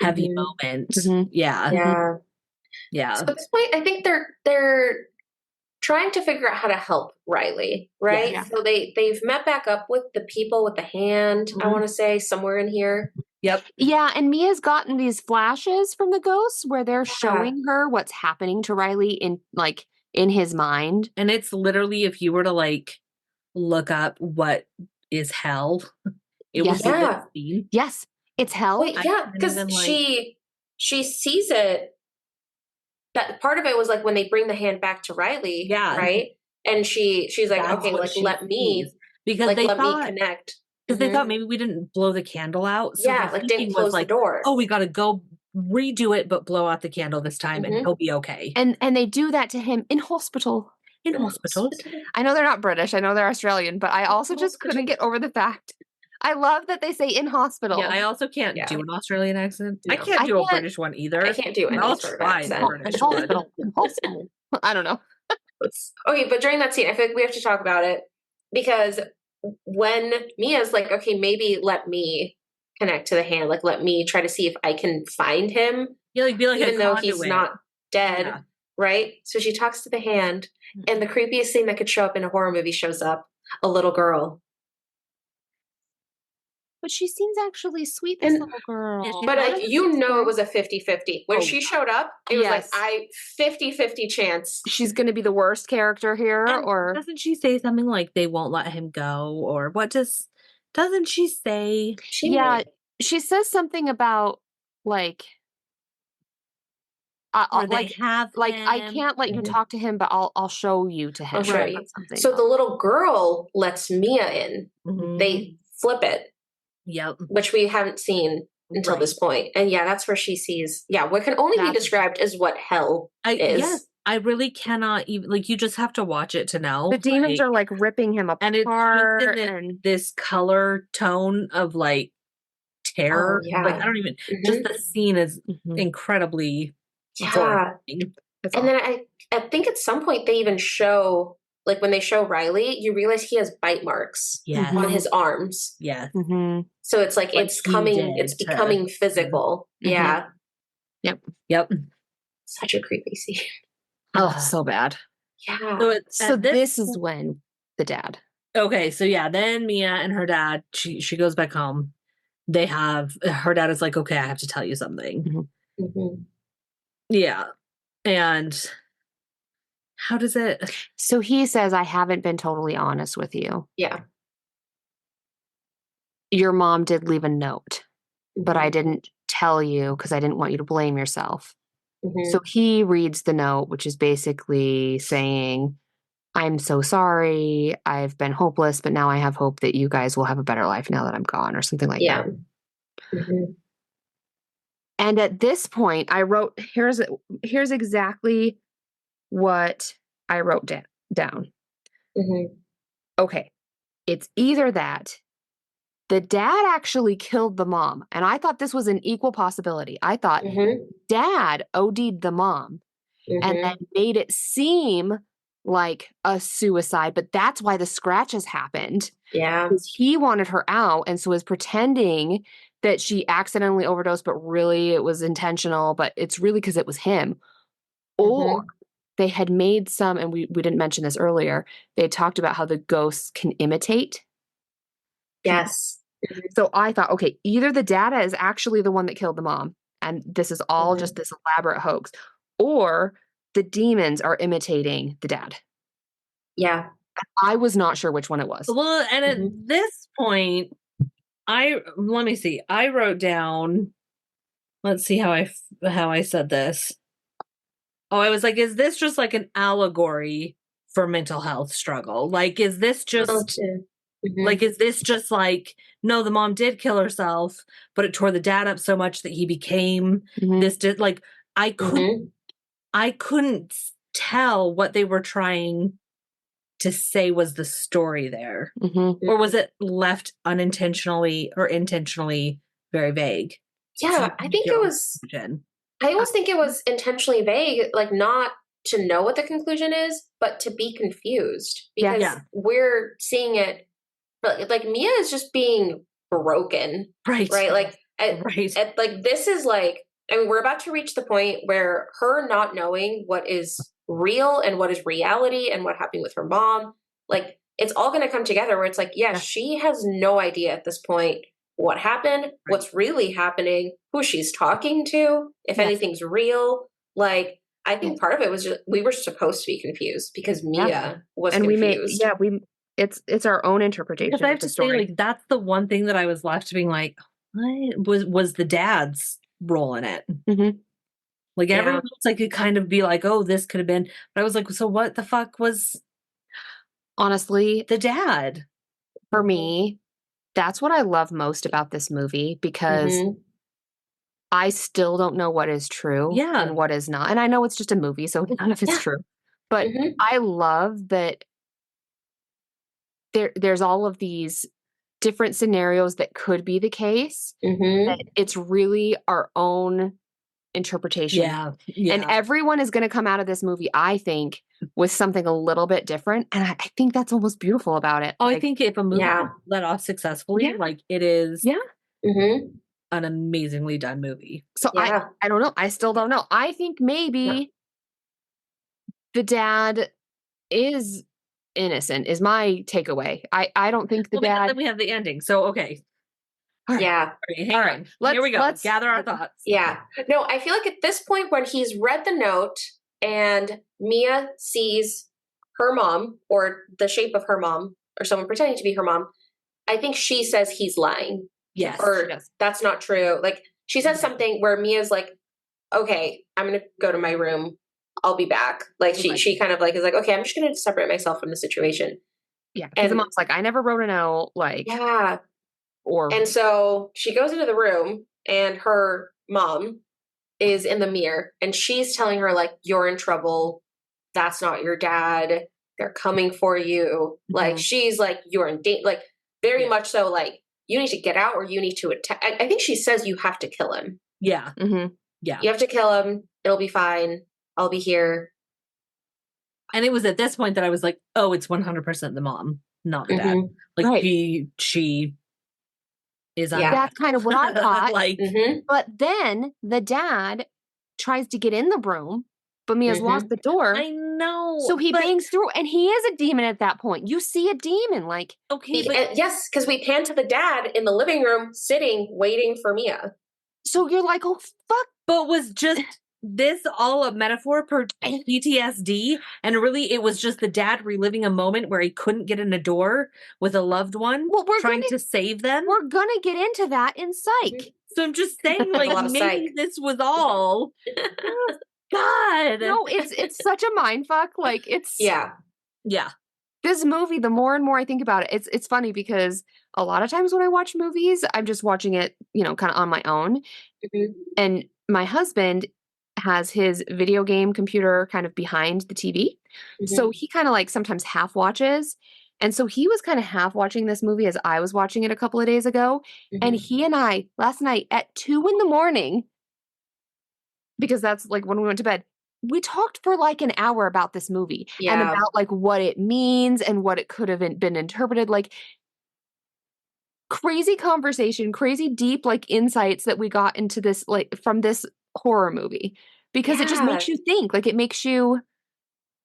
heavy moment. Yeah. So at this point, I think they're trying to figure out how to help Riley, right? Yeah. So they've met back up with the people with the hand, I want to say, somewhere in here. Yep. Yeah, and Mia's gotten these flashes from the ghosts where they're showing her what's happening to Riley in his mind. And it's literally, if you were to like look up what is hell, it was scene. Yes, it's hell. Wait, yeah, because she sees it. That part of it was like when they bring the hand back to Riley, right? And she's like, okay, like let me, because like, they let thought, me connect. Because they thought maybe we didn't blow the candle out. So like didn't close the door. Oh, we got to go redo it, but blow out the candle this time and he'll be okay. And they do that to him in hospital. In hospitals. I know they're not British. I know they're Australian, but I also just couldn't get over the fact. I love that they say in hospital. Yeah, I also can't do an Australian accent. No. I can't do a British one either. I can't do any sort of accent. Hospital. I don't know. Okay, but during that scene, I feel like we have to talk about it because when Mia's like, okay, maybe let me connect to the hand, like let me try to see if I can find him. Yeah, like be like even though he's not dead, right? So she talks to the hand, and the creepiest thing that could show up in a horror movie shows up: a little girl. But she seems actually sweet, this little girl. But like, it was a 50-50. When she showed up, it was like 50-50 chance. She's going to be the worst character here. Or doesn't she say something like they won't let him go? Or doesn't she say? She says something about like, I can't let you talk to him, but I'll show you to him. I'll show you. So the little girl lets Mia in. They flip it. Yep. Which we haven't seen until this point. And that's where she sees, what can only be described as what hell is. Yes. I really cannot even, like, you just have to watch it to know. The demons are like ripping him apart. And it's this color tone of like terror. Like, I don't even, just the scene is incredibly horrifying. And then I think at some point they even show, like when they show Riley, you realize he has bite marks on his arms. Yeah. So it's like it's becoming physical. Yeah. Yep. Such a creepy scene. Oh, so bad. Yeah. So this is when the dad. Okay, so yeah, then Mia and her dad, she goes back home. Her dad is like, okay, I have to tell you something. Mm-hmm. Mm-hmm. Yeah. And how does it? So he says, I haven't been totally honest with you. Yeah. Your mom did leave a note, but I Mm-hmm. didn't tell you because I didn't want you to blame yourself. Mm-hmm. So he reads the note, which is basically saying, I'm so sorry. I've been hopeless, but now I have hope that you guys will have a better life now that I'm gone, or something like Yeah. that. Mm-hmm. And at this point, I wrote, here's exactly what I wrote down. Mm-hmm. Okay, it's either that the dad actually killed the mom, and I thought this was an equal possibility. I thought Mm-hmm. dad OD'd the mom and then Mm-hmm. made it seem like a suicide, but that's why the scratches happened. Yeah. Because he wanted her out and so was pretending that she accidentally overdosed, but really it was intentional, but it's really because it was him. Or Mm-hmm. they had made some, and we didn't mention this earlier, they had talked about how the ghosts can imitate people. Yes. Mm-hmm. So I thought, okay, either the data is actually the one that killed the mom, and this is all Mm-hmm. just this elaborate hoax, or the demons are imitating the dad. Yeah. I was not sure which one it was. Well, and at Mm-hmm. this point, let me see. I wrote down, let's see how I said this. Oh, I was like, is this just like an allegory for mental health struggle? Like, is this just Mm-hmm. like, no, the mom did kill herself, but it tore the dad up so much that he became this, like, I couldn't tell what they were trying to say was the story there. Mm-hmm. Or was it left unintentionally or intentionally very vague? Yeah, I think it was. I always think it was intentionally vague, like not to know what the conclusion is, but to be confused because we're seeing it. Like Mia is just being broken, right? Like, right. Like this is like. I mean, we're about to reach the point where her not knowing what is real and what is reality and what happened with her mom, like it's all going to come together. Where it's like, she has no idea at this point what happened, what's really happening, who she's talking to, if anything's real. Like, I think part of it was just we were supposed to be confused because Mia was and confused. It's our own interpretation. Because I have to say, like, that's the one thing that I was left being like, what was the dad's role in it? Mm-hmm. Like everyone else, I could kind of be like, oh, this could have been, but I was like, so what the fuck was honestly the dad? For me, that's what I love most about this movie because I still don't know what is true and what is not. And I know it's just a movie, so none of it's true. But I love that there's all of these different scenarios that could be the case. That it's really our own interpretation. Yeah. And everyone is going to come out of this movie, I think, with something a little bit different. And I think that's almost beautiful about it. Oh, I think if a movie let off successfully, like it is an amazingly done movie. So I don't know. I still don't know. I think maybe the dad is innocent is my takeaway. I don't think the dad. Then we have the ending. So, okay. All right. Yeah. All right. Here we go. Let's gather our thoughts. Yeah. No, I feel like at this point when he's read the note and Mia sees her mom or the shape of her mom or someone pretending to be her mom, I think she says he's lying. Yes. Or that's not true. Like she says something where Mia's like, okay, I'm going to go to my room. I'll be back. Like she kind of like is like, okay, I'm just going to separate myself from the situation. Yeah. Because the mom's like, I never wrote a note. Like, and so she goes into the room and her mom is in the mirror and she's telling her like, you're in trouble. That's not your dad. They're coming for you. Like she's like, you're in danger. Like very much so like you need to get out or you need to attack. I think she says you have to kill him. Yeah. Yeah. You have to kill him. It'll be fine. I'll be here. And it was at this point that I was like, oh, it's 100% the mom, not the dad. Like she is that's kind of what I thought. But then the dad tries to get in the room, but Mia's locked the door. I no. So he bangs through, and he is a demon at that point. You see a demon, like... Okay, yes, because we pan to the dad in the living room, sitting, waiting for Mia. So you're like, oh, fuck. But was just this all a metaphor for PTSD? And really, it was just the dad reliving a moment where he couldn't get in a door with a loved one, trying to save them? We're going to get into that in Psych. So I'm just saying, like, maybe this was all... God. No, it's such a mindfuck. Like, it's... Yeah. This movie, the more and more I think about it, it's funny because a lot of times when I watch movies, I'm just watching it, kind of on my own. Mm-hmm. And my husband has his video game computer kind of behind the TV. Mm-hmm. So he kind of like sometimes half watches. And so he was kind of half watching this movie as I was watching it a couple of days ago. Mm-hmm. And he and I, last night at 2 a.m, because that's like when we went to bed, we talked for like an hour about this movie and about like what it means and what it could have been interpreted. Like, crazy conversation, crazy deep like insights that we got into this, like from this horror movie, because it just makes you think. Like, it makes you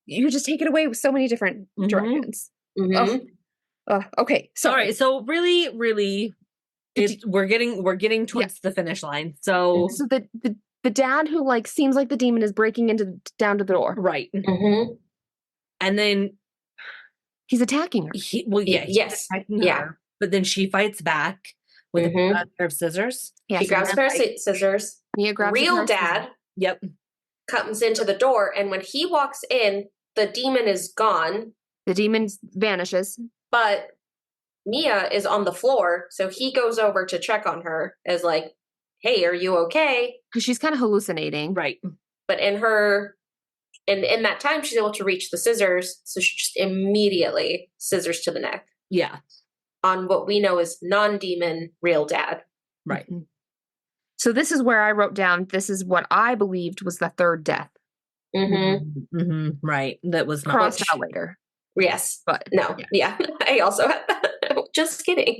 just take it away with so many different directions. Mm-hmm. Okay. All right. So really, we're getting towards the finish line. So the dad who like seems like the demon is breaking down to the door. Right. Mm-hmm. And then he's attacking her. He's attacking her, but then she fights back with a pair of scissors. Yeah, she grabs a pair of scissors. Mia grabs real dad. Yep. Comes into the door, and when he walks in, the demon is gone. The demon vanishes. But Mia is on the floor, so he goes over to check on her as like, hey, are you okay? Because she's kind of hallucinating. Right. But in that time, she's able to reach the scissors, so she just immediately scissors to the neck. Yeah. On what we know is non-demon real dad. Right. Mm-hmm. So this is where I wrote down, this is what I believed was the third death. Mm-hmm. Mm-hmm. Right. That was not crossed out later. Yes. But no. Yeah. I also had that. Just kidding.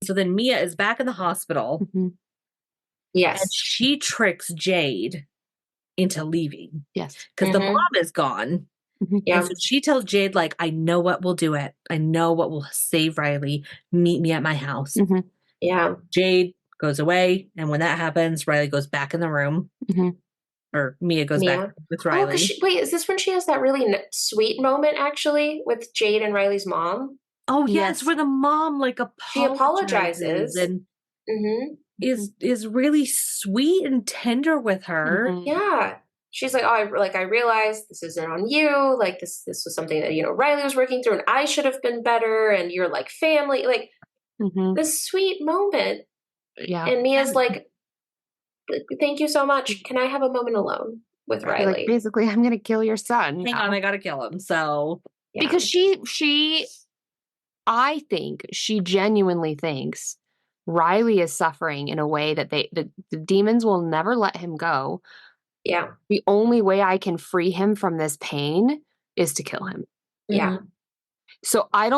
So then Mia is back in the hospital. Mm-hmm. Yes. And she tricks Jade into leaving. Yes. Because the mom is gone. Mm-hmm. Yeah. And so she tells Jade, like, I know what will do it. I know what will save Riley. Meet me at my house. Mm-hmm. Yeah. Jade goes away. And when that happens, Riley goes back in the room. Mm-hmm. Or Mia goes back with Riley. Wait, is this when she has that really sweet moment, actually, with Jade and Riley's mom? Oh, yes. Where the mom, like, apologizes. And is really sweet and tender with her. Mm-hmm. Yeah. She's like, I realized this isn't on you. Like, this was something that, Riley was working through, and I should have been better, and you're like family. Like, this sweet moment. Yeah. And Mia's like, thank you so much. Can I have a moment alone with Riley? Like, basically, I'm going to kill your son. Hang on, I got to kill him. So. Yeah. Because I think she genuinely thinks Riley is suffering in a way that the demons will never let him go. Yeah. The only way I can free him from this pain is to kill him. Yeah. So I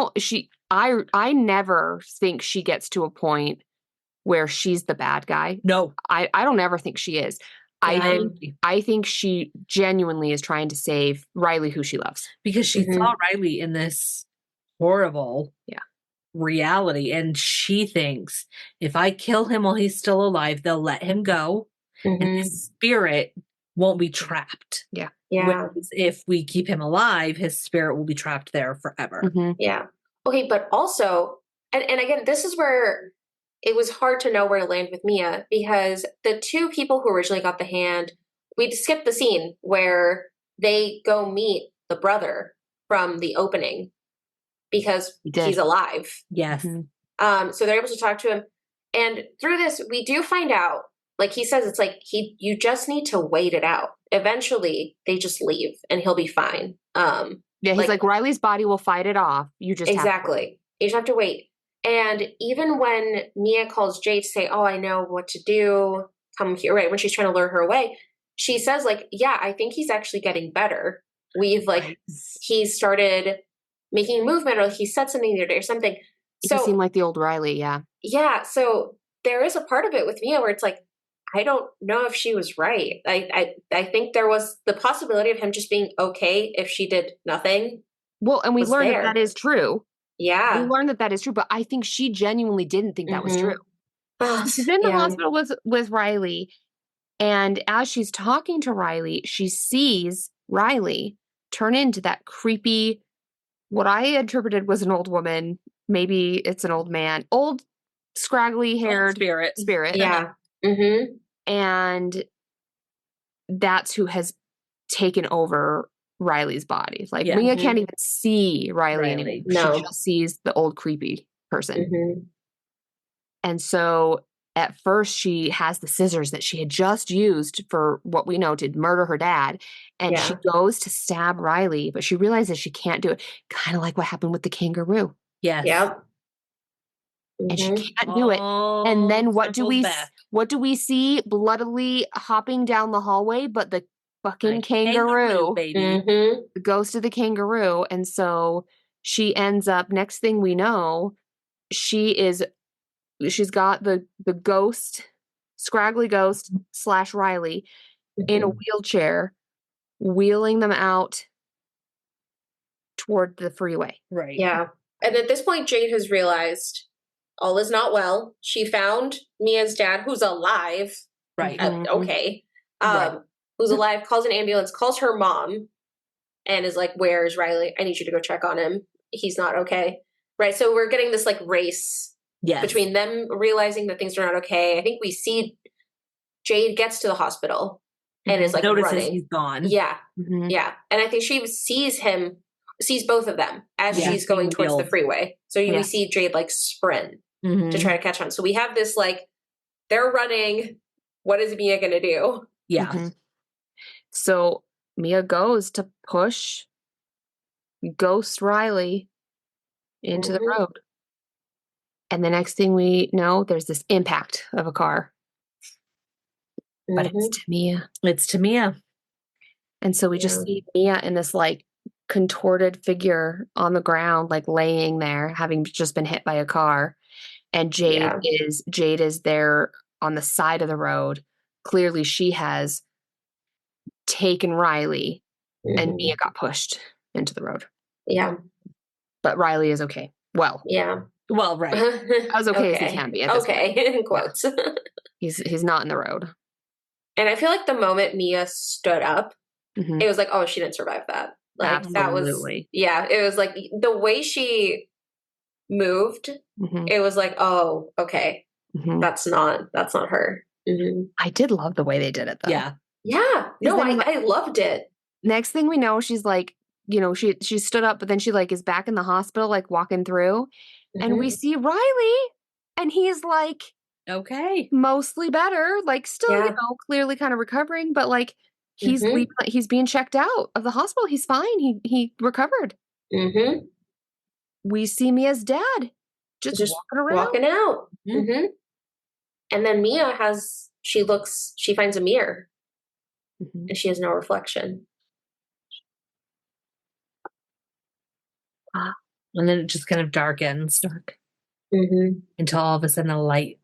never think she gets to a point where she's the bad guy. No. I don't ever think she is. I think she genuinely is trying to save Riley, who she loves. Because she saw Riley in this horrible reality, and she thinks, if I kill him while he's still alive, they'll let him go, and his spirit won't be trapped. Yeah. Whereas if we keep him alive, his spirit will be trapped there forever. Mm-hmm. Yeah. Okay, but also, and again, this is where it was hard to know where to land with Mia, because the two people who originally got the hand, we skipped the scene where they go meet the brother from the opening because he's alive. Yes. Mm-hmm. So they're able to talk to him. And through this, we do find out, like he says, it's like, you just need to wait it out. Eventually they just leave and he'll be fine. He's like Riley's body will fight it off. You just exactly. You just have to wait. And even when Mia calls Jade to say, oh, I know what to do, come here, right, when she's trying to lure her away, she says, like, yeah, I think he's actually getting better. He's started making movement, or he said something the other day or something. So he seemed like the old Riley, yeah. Yeah, so there is a part of it with Mia where it's like, I don't know if she was right. I think there was the possibility of him just being okay if she did nothing. Well, and we Was learned that there. that is true. We Yeah. learned that that is true, but I think she genuinely didn't think that was true. Oh, She's in the yeah. hospital with Riley, and as she's talking to Riley, she sees Riley turn into that creepy, what I interpreted was an old woman. Maybe it's an old man, old scraggly haired spirit. Yeah. Mm-hmm. And that's who has taken over Riley's body. Like Mia can't even see Riley anymore. No. She just sees the old creepy person. Mm-hmm. And so at first she has the scissors that she had just used for what we know to murder her dad. And she goes to stab Riley, but she realizes she can't do it. Kind of like what happened with the kangaroo. Yes. Yep. And she can't do it. And then what do we see bloodily hopping down the hallway? But the fucking kangaroo, baby. the ghost of the kangaroo. And so she ends up, next thing we know, she's got the ghost, scraggly ghost / Riley in a wheelchair, wheeling them out toward the freeway. Right. Yeah. And at this point, Jade has realized all is not well. She found Mia's dad, who's alive. Right. Okay. Who's alive, calls an ambulance, calls her mom, and is like, "Where's Riley? I need you to go check on him. He's not okay." Right. So we're getting this like race between them realizing that things are not okay. I think we see Jade gets to the hospital and is like notices running. He's gone. Yeah. Yeah. And I think she sees both of them as she's going towards the freeway. So we see Jade like sprint to try to catch on. So we have this like, they're running. What is Mia going to do? Yeah. So Mia goes to push Ghost Riley into the road. And the next thing we know, there's this impact of a car. But it's Tamia. It's Tamia. And so we just see Mia in this like contorted figure on the ground, like laying there, having just been hit by a car. And Jade is there on the side of the road. Clearly she has taken Riley and Mia got pushed into the road. Yeah. But Riley is okay. Well. Yeah. Well, right. As okay as he can be. In quotes. Yeah. He's not in the road. And I feel like the moment Mia stood up, it was like, oh, she didn't survive that. Like Absolutely. that was, it was like the way she moved, it was like, oh, okay. That's not her. I did love the way they did it though. Yeah. Yeah. No, I loved it. Next thing we know, she's like, she stood up, but then she like is back in the hospital, like walking through. And we see Riley and he's like, okay, mostly better, like still, clearly kind of recovering, but like he's being checked out of the hospital. He's fine. He recovered. We see Mia's dad just walking around. Walking out. And then Mia she finds a mirror and she has no reflection. And then it just kind of darkens until all of a sudden a light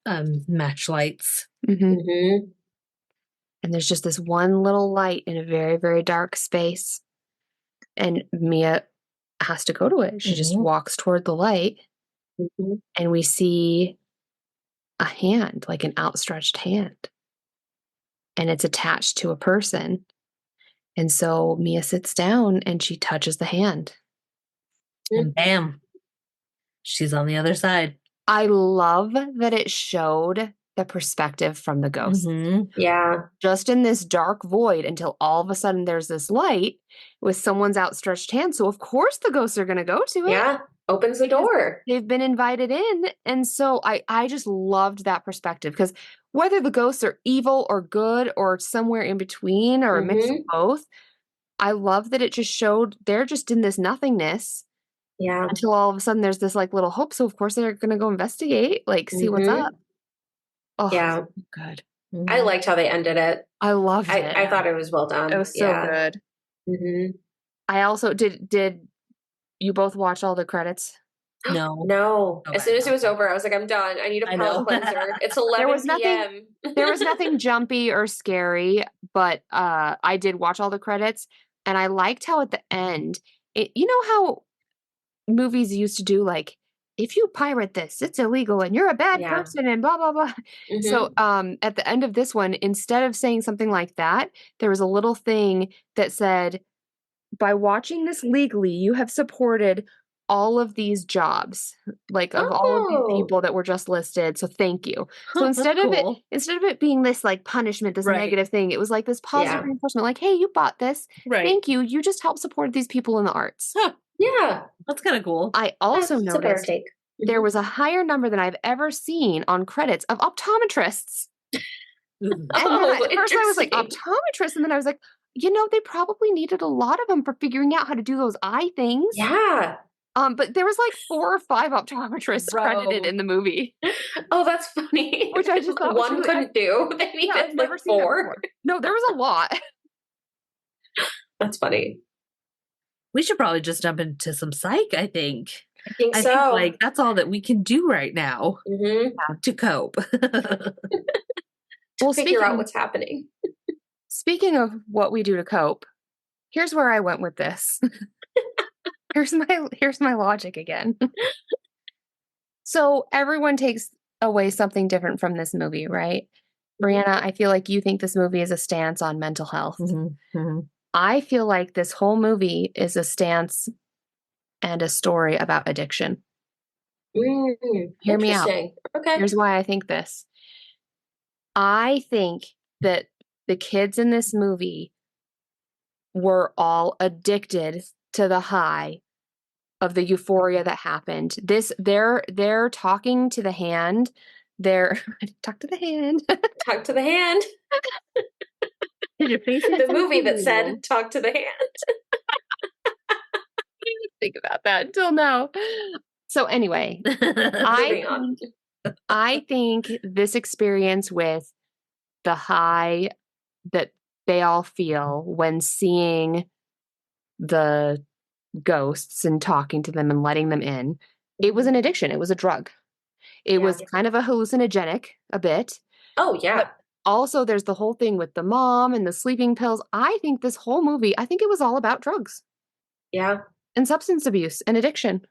match lights. And there's just this one little light in a very, very dark space. And Mia has to go to it. She just walks toward the light. And we see a hand, like an outstretched hand. And it's attached to a person. And so Mia sits down and she touches the hand. And bam, she's on the other side. I love that it showed the perspective from the ghost. Yeah. Just in this dark void until all of a sudden there's this light with someone's outstretched hand. So of course the ghosts are going to go to it. Yeah. Opens the door. They've been invited in. And so I just loved that perspective because whether the ghosts are evil or good or somewhere in between or a mix of both, I love that it just showed they're just in this nothingness. Yeah. Until all of a sudden there's this like little hope. So of course they're going to go investigate, like see what's up. Oh, yeah. Good. I liked how they ended it. I loved it. I thought it was well done. It was so good. I also did you both watch all the credits? No. No. Okay, As soon as it was okay. over, I was like, I'm done. I need a I palate know. cleanser. It's There 11 was nothing p.m. there was nothing jumpy or scary, but I did watch all the credits and I liked how at the end, you know how movies used to do like if you pirate this, it's illegal and you're a bad Yeah. person and blah blah blah. So at the end of this one, instead of saying something like that, there was a little thing that said, by watching this legally, you have supported all of these jobs, like of all of these Oh. people that were just listed. So thank you. So That's cool. instead of it being this like punishment, this Right. negative thing, it was like this positive Yeah. reinforcement, like, hey, you bought this. Right. Thank you. You just helped support these people in the arts. Huh. Yeah. That's kind of cool. I also That's a better noticed take. there was a higher number than I've ever seen on credits of optometrists. And then at first I was like, optometrists, and then I was like, they probably needed a lot of them for figuring out how to do those eye things. Yeah. But there was like 4 or 5 optometrists credited in the movie. Oh, that's funny. Which I just thought was one really, couldn't do. They needed I've never seen that 4. before. No, there was a lot. That's funny. We should probably just jump into some psych, I think. I think so. think, like, that's all that we can do right now to cope. Well, figure out what's happening. Speaking of what we do to cope, here's where I went with this. here's my logic again. So everyone takes away something different from this movie, right? Brianna, I feel like you think this movie is a stance on mental health. I feel like this whole movie is a stance and a story about addiction. Hear me out. Okay. Here's why I think this. I think that the kids in this movie were all addicted to the high of the euphoria that happened. They're talking to the hand. Talk to the hand. Talk to the hand. The movie that said talk to the hand. I didn't think about that until now. So anyway, I think this experience with the high that they all feel when seeing the ghosts and talking to them and letting them in, it was an addiction. It was a drug. It was kind of a hallucinogenic a bit. Oh, yeah. But also, there's the whole thing with the mom and the sleeping pills. I think this whole movie, I think it was all about drugs. Yeah. And substance abuse and addiction.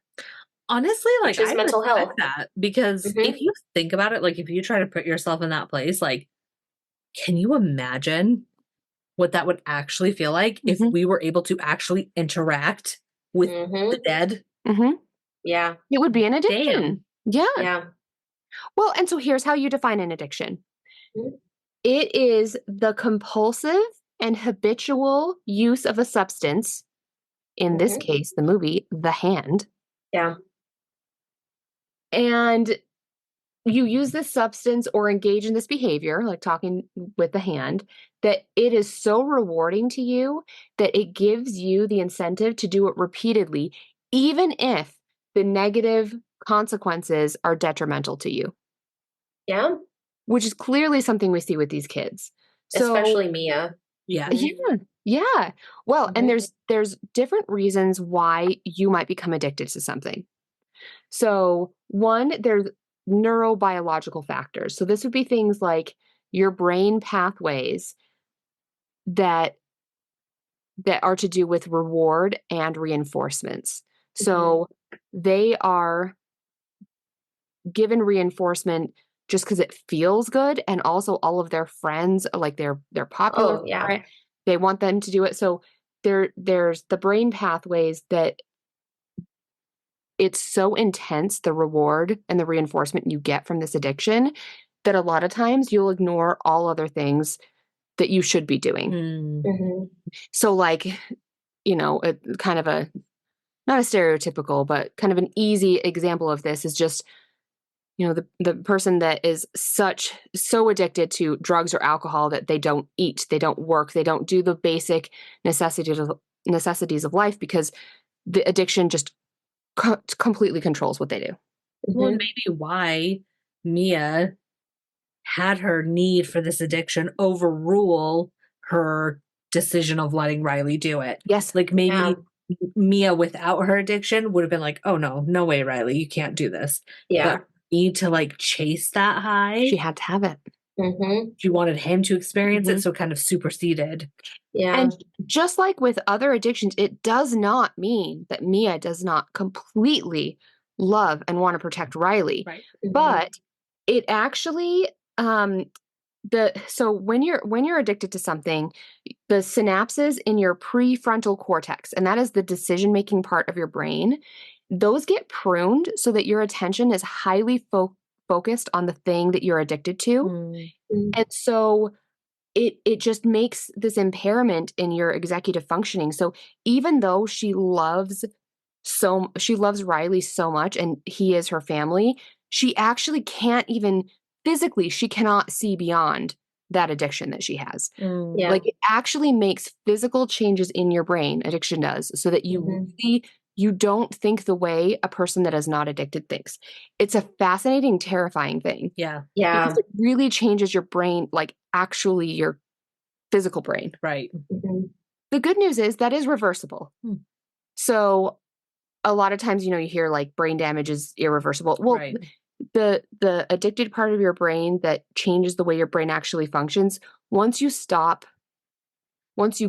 Honestly, like, I mental health. that because if you think about it, like, if you try to put yourself in that place, like, can you imagine what that would actually feel like if we were able to actually interact with the dead? Yeah. It would be an addiction. Damn. Yeah. Well, and so here's how you define an addiction. It is the compulsive and habitual use of a substance, in this case, the movie, the hand. Yeah. And you use this substance or engage in this behavior, like talking with the hand, that it is so rewarding to you that it gives you the incentive to do it repeatedly, even if the negative consequences are detrimental to you. Yeah. Which is clearly something we see with these kids. So, especially Mia. Yeah. Yeah. Well, and there's different reasons why you might become addicted to something. So, one, there's neurobiological factors. So this would be things like your brain pathways that are to do with reward and reinforcements. So they are given reinforcement just because it feels good, and also all of their friends, like they're popular for it. They want them to do it. So there's the brain pathways that it's so intense, the reward and the reinforcement you get from this addiction, that a lot of times you'll ignore all other things that you should be doing. So like, kind of not a stereotypical, but kind of an easy example of this is just, the person that is so addicted to drugs or alcohol that they don't eat, they don't work, they don't do the basic necessities of life because the addiction just completely controls what they do. Well, maybe why Mia had her need for this addiction overrule her decision of letting Riley do it. Yes. Like maybe Mia without her addiction would have been like, oh no way, Riley, you can't do this. Yeah. But need to like chase that high. She had to have it. Mm-hmm. She wanted him to experience it, so kind of superseded. Yeah. And just like with other addictions, it does not mean that Mia does not completely love and want to protect Riley. Right. But it actually so when you're addicted to something, the synapses in your prefrontal cortex, and that is the decision-making part of your brain, those get pruned so that your attention is highly focused on the thing that you're addicted to. Mm-hmm. And so it just makes this impairment in your executive functioning. So even though she loves Riley so much and he is her family, she actually can't even physically, she cannot see beyond that addiction that she has. Yeah. Like it actually makes physical changes in your brain, addiction does, so that you don't think the way a person that is not addicted thinks. It's a fascinating, terrifying thing. Yeah. Yeah. Because it really changes your brain, like actually your physical brain. Right. Mm-hmm. The good news is that is reversible. So a lot of times, you hear like brain damage is irreversible. Well, right. the addicted part of your brain that changes the way your brain actually functions, once you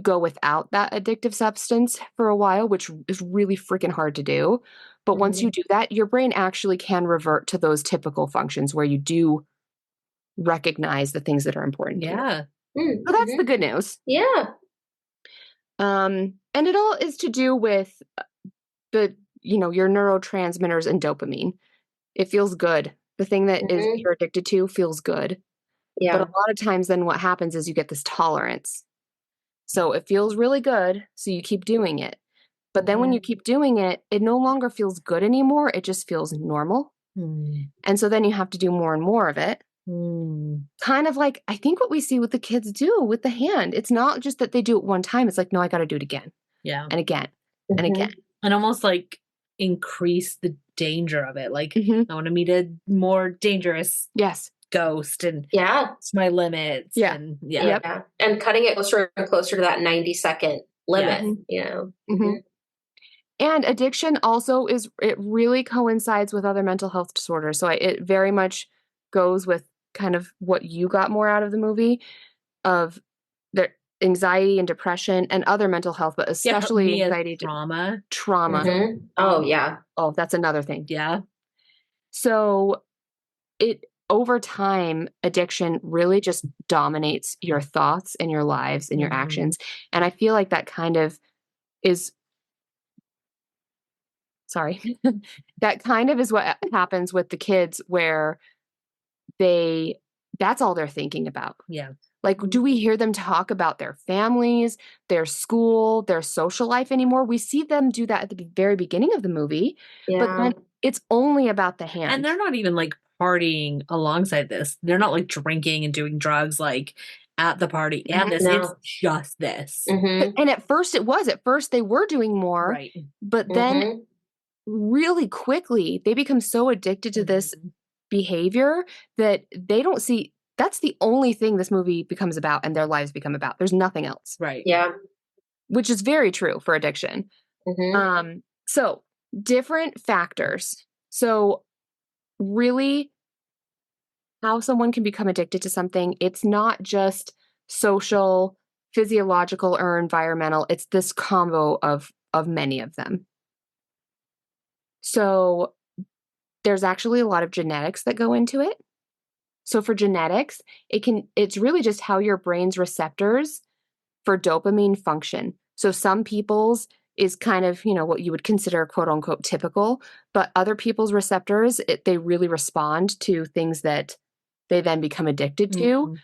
go without that addictive substance for a while, which is really freaking hard to do, but once you do that, your brain actually can revert to those typical functions where you do recognize the things that are important to you. Yeah. So that's the good news. Yeah. And it all is to do with your neurotransmitters and dopamine. It feels good. The thing that is you're addicted to feels good. Yeah. But a lot of times then what happens is you get this tolerance. So it feels really good, so you keep doing it. But then when you keep doing it, it no longer feels good anymore. It just feels normal. And so then you have to do more and more of it. Kind of like, I think what we see with the kids do with the hand. It's not just that they do it one time. It's like, no, I got to do it again. Yeah. And again. And again. And almost like increase the danger of it. Like, I want to meet a more dangerous ghost and it's my limits. Yeah. And yeah. And cutting it closer and closer to that 90-second limit, And addiction also it really coincides with other mental health disorders. So it very much goes with kind of what you got more out of the movie of the anxiety and depression and other mental health, but especially anxiety, trauma. Oh, yeah. Oh, that's another thing. Yeah. So over time, addiction really just dominates your thoughts and your lives and your actions. And I feel like that kind of is that kind of is what happens with the kids where that's all they're thinking about. Yeah. Like, do we hear them talk about their families, their school, their social life anymore? We see them do that at the very beginning of the movie, but then it's only about the hand. And they're not even like partying alongside this. They're not like drinking and doing drugs like at the party and this. It's just this. And at first they were doing more, but then really quickly they become so addicted to this behavior that they don't see that's the only thing this movie becomes about and their lives become about. There's nothing else. Right. Yeah. Which is very true for addiction. So different factors. So really how someone can become addicted to something, it's not just social, physiological, or environmental. It's this combo of many of them. So there's actually a lot of genetics that go into it. So for genetics, it's really just how your brain's receptors for dopamine function. So some people's is kind of, what you would consider quote unquote typical, but other people's receptors, they really respond to things that they then become addicted to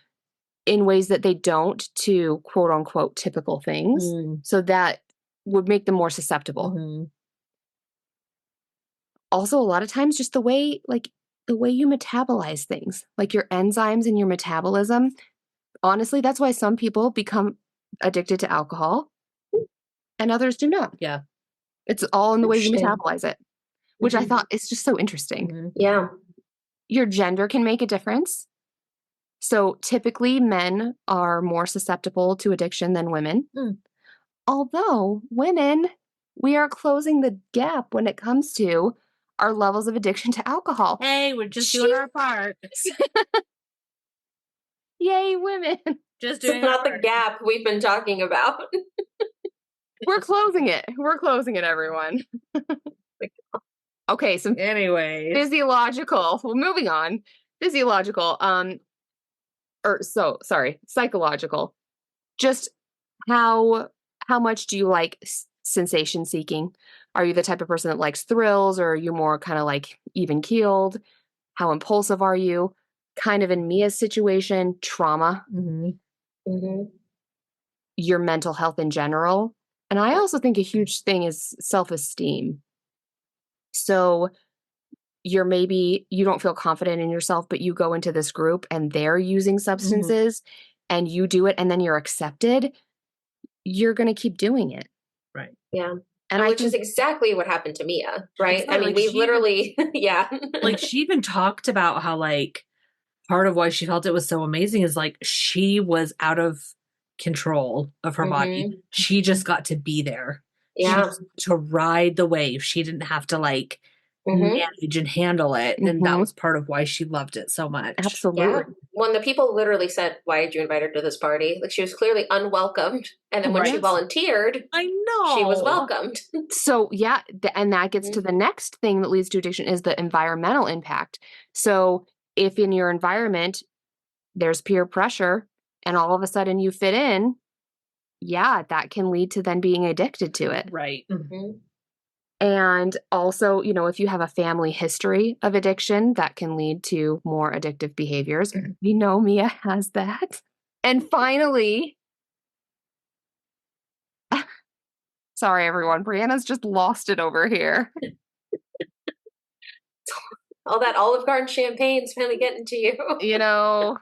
in ways that they don't to quote unquote typical things. So that would make them more susceptible. Also, a lot of times just the way you metabolize things, like your enzymes and your metabolism. Honestly, that's why some people become addicted to alcohol and others do not. Yeah. It's all in the way you metabolize it, which I thought is just so interesting. Yeah. Your gender can make a difference. So typically men are more susceptible to addiction than women. Although women we are closing the gap when it comes to our levels of addiction to alcohol. Hey, we're just doing our part. Yay, women. Just It's doing not the gap we've been talking about. We're closing it. We're closing it, everyone. Okay, so anyways. Physiological. Well, moving on. Physiological. Psychological. Just how much do you like sensation seeking? Are you the type of person that likes thrills, or are you more kind of like even keeled? How impulsive are you? Kind of in Mia's situation, trauma, your mental health in general. And I also think a huge thing is self-esteem. So you don't feel confident in yourself, but you go into this group and they're using substances and you do it and then you're accepted. You're going to keep doing it. Right. Yeah. And which is exactly what happened to Mia, right? Exactly. I mean, we literally, like she even talked about how like part of why she felt it was so amazing is like she was out of control of her body. She just got to be there. Yeah. To ride the wave. She didn't have to like manage and handle it. And that was part of why she loved it so much. Absolutely. Yeah. When the people literally said, "Why did you invite her to this party?" Like she was clearly unwelcomed. And then when she volunteered, I know she was welcomed. So yeah, and that gets to the next thing that leads to addiction is the environmental impact. So if in your environment there's peer pressure and all of a sudden you fit in, that can lead to then being addicted to it. Right. And also, if you have a family history of addiction, that can lead to more addictive behaviors. We know Mia has that. And finally, sorry, everyone, Brianna's just lost it over here. All that Olive Garden champagne's finally getting to you.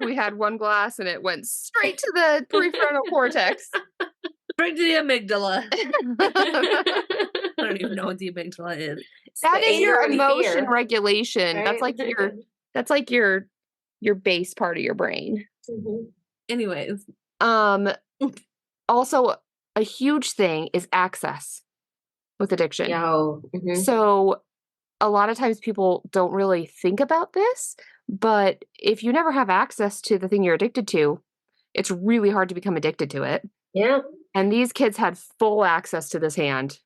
We had one glass and it went straight to the prefrontal cortex. Straight to the amygdala. I don't even know what the amygdala is. That is your emotion regulation. Right? That's like your base part of your brain. Anyways. Also a huge thing is access with addiction. So a lot of times people don't really think about this, but if you never have access to the thing you're addicted to, it's really hard to become addicted to it. Yeah. And these kids had full access to this hand,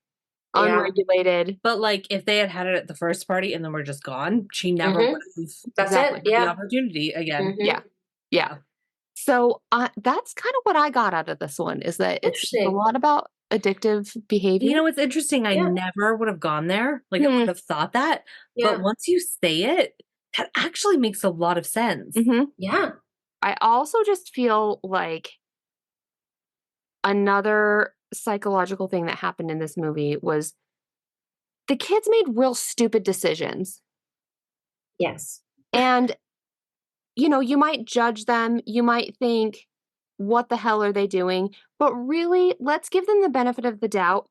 unregulated. But like if they had it at the first party and then we're just gone, she never would have the opportunity again. Yeah. So that's kind of what I got out of this one, is that it's a lot about addictive behavior. It's interesting. I never would have gone there. Like I would have thought that. Yeah. But once you say it, that actually makes a lot of sense. Yeah. I also just feel like another psychological thing that happened in this movie was the kids made real stupid decisions. Yes. And, you might judge them. You might think, what the hell are they doing? But really, let's give them the benefit of the doubt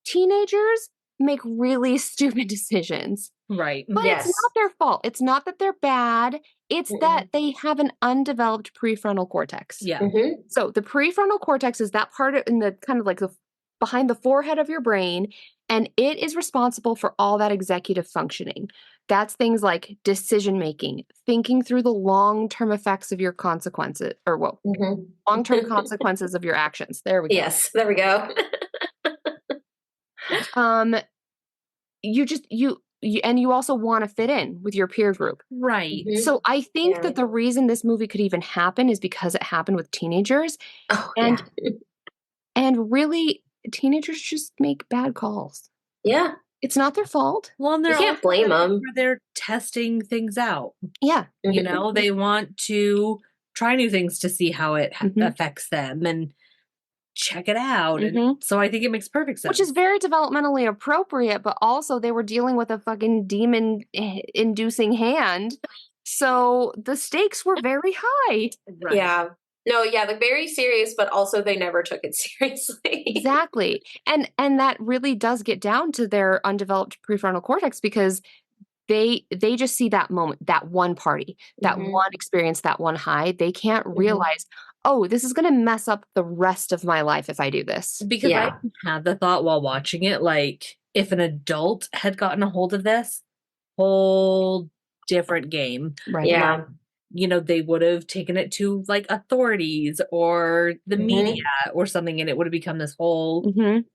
teenagers make really stupid decisions. Right. But it's not their fault. It's not that they're bad. It's that they have an undeveloped prefrontal cortex. Yeah. So the prefrontal cortex is that part in the kind of like the behind the forehead of your brain, and it is responsible for all that executive functioning. That's things like decision making, thinking through the long-term effects of your consequences, or long-term consequences of your actions. There we go. Yes, there we go. You also want to fit in with your peer group. Right. So I think that the reason this movie could even happen is because it happened with teenagers. And really, teenagers just make bad calls. Yeah. It's not their fault. Well, you can't blame them. They're testing things out. Yeah. They want to try new things to see how it affects them and check it out. And so I think it makes perfect sense. Which is very developmentally appropriate, but also they were dealing with a fucking demon-inducing hand. So the stakes were very high. Right. Yeah. No, they're very serious, but also they never took it seriously. Exactly. And that really does get down to their undeveloped prefrontal cortex, because they just see that moment, that one party, that one experience, that one high. They can't realize, oh, this is going to mess up the rest of my life if I do this. Because I had the thought while watching it, like, if an adult had gotten a hold of this, whole different game. Right. Yeah. You know, they would have taken it to like authorities or the media or something, and it would have become this whole.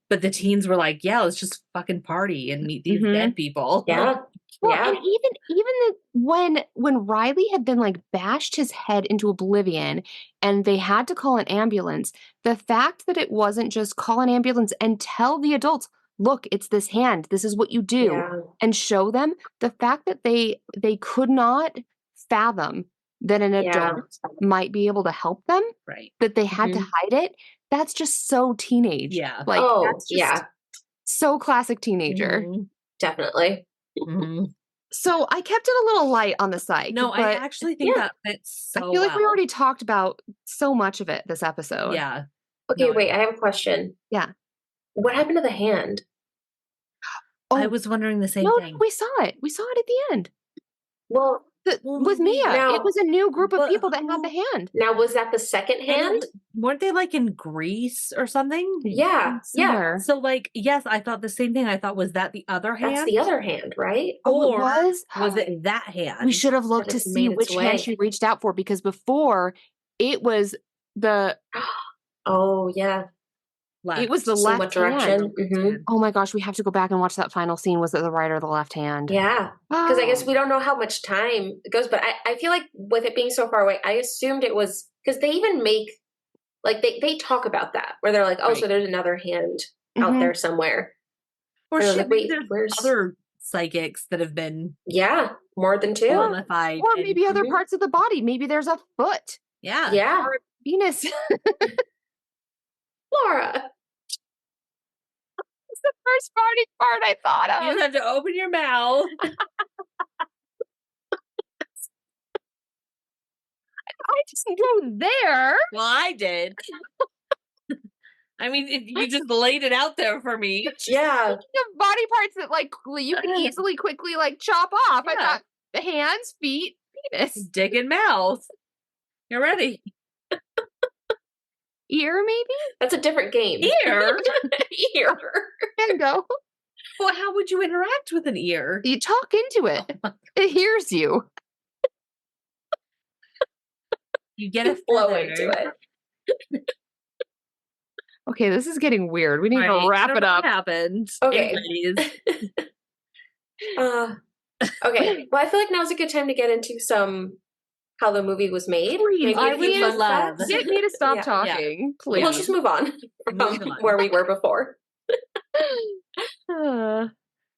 But the teens were like, "Yeah, let's just fucking party and meet these dead people." Yeah. Well, and when Riley had been like bashed his head into oblivion, and they had to call an ambulance, the fact that it wasn't just call an ambulance and tell the adults, look, it's this hand, this is what you do, and show them, the fact that they could not fathom that an adult might be able to help them, right? That they had to hide it. That's just so teenage. Yeah. Like, that's just so classic teenager. Definitely. So I kept it a little light on the psych. No, I actually think that fits so I feel like we already talked about so much of it this episode. Yeah. Okay, wait, I have a question. Yeah. What happened to the hand? I was wondering the same thing. We saw it. We saw it at the end. Well, with Mia. It was a new group of people that had the hand. Now, was that the second hand? Weren't they like in Greece or something? Yeah. Yeah. So like, yes, I thought the same thing. I thought, was that the other hand? That's the other hand, right? Or was it that hand? We should have looked to see which hand she reached out for, because before it was the oh yeah. Left. It was the so left direction. hand. Oh my gosh, we have to go back and watch that final scene. Was it the right or the left hand? Yeah. Because I guess we don't know how much time it goes, but I feel like with it being so far away, I assumed it was because they even make like they talk about that where they're like, oh, so there's another hand out there somewhere. Or shit, like, wait, there's other psychics that have been more than two. Qualified or maybe other parts of the body. Maybe there's a foot. Yeah. Or a penis. Laura. It's the first party part I thought of. You have to open your mouth. I just go there. Well, I did. I mean, you just laid it out there for me. Yeah. Of body parts that like you can easily quickly like chop off. I thought the hands, feet, penis, dick, and mouth. You're ready. Ear, maybe? That's a different game. Ear? Ear. There you go. Well, how would you interact with an ear? You talk into it. It hears you. You get a flow into it. Okay, this is getting weird. We need to wrap it up. What happened? Okay. Okay. Well, I feel like now's a good time to get into some how the movie was made. Maybe I would love. Get me to stop talking, please. We'll just move on from where we were before.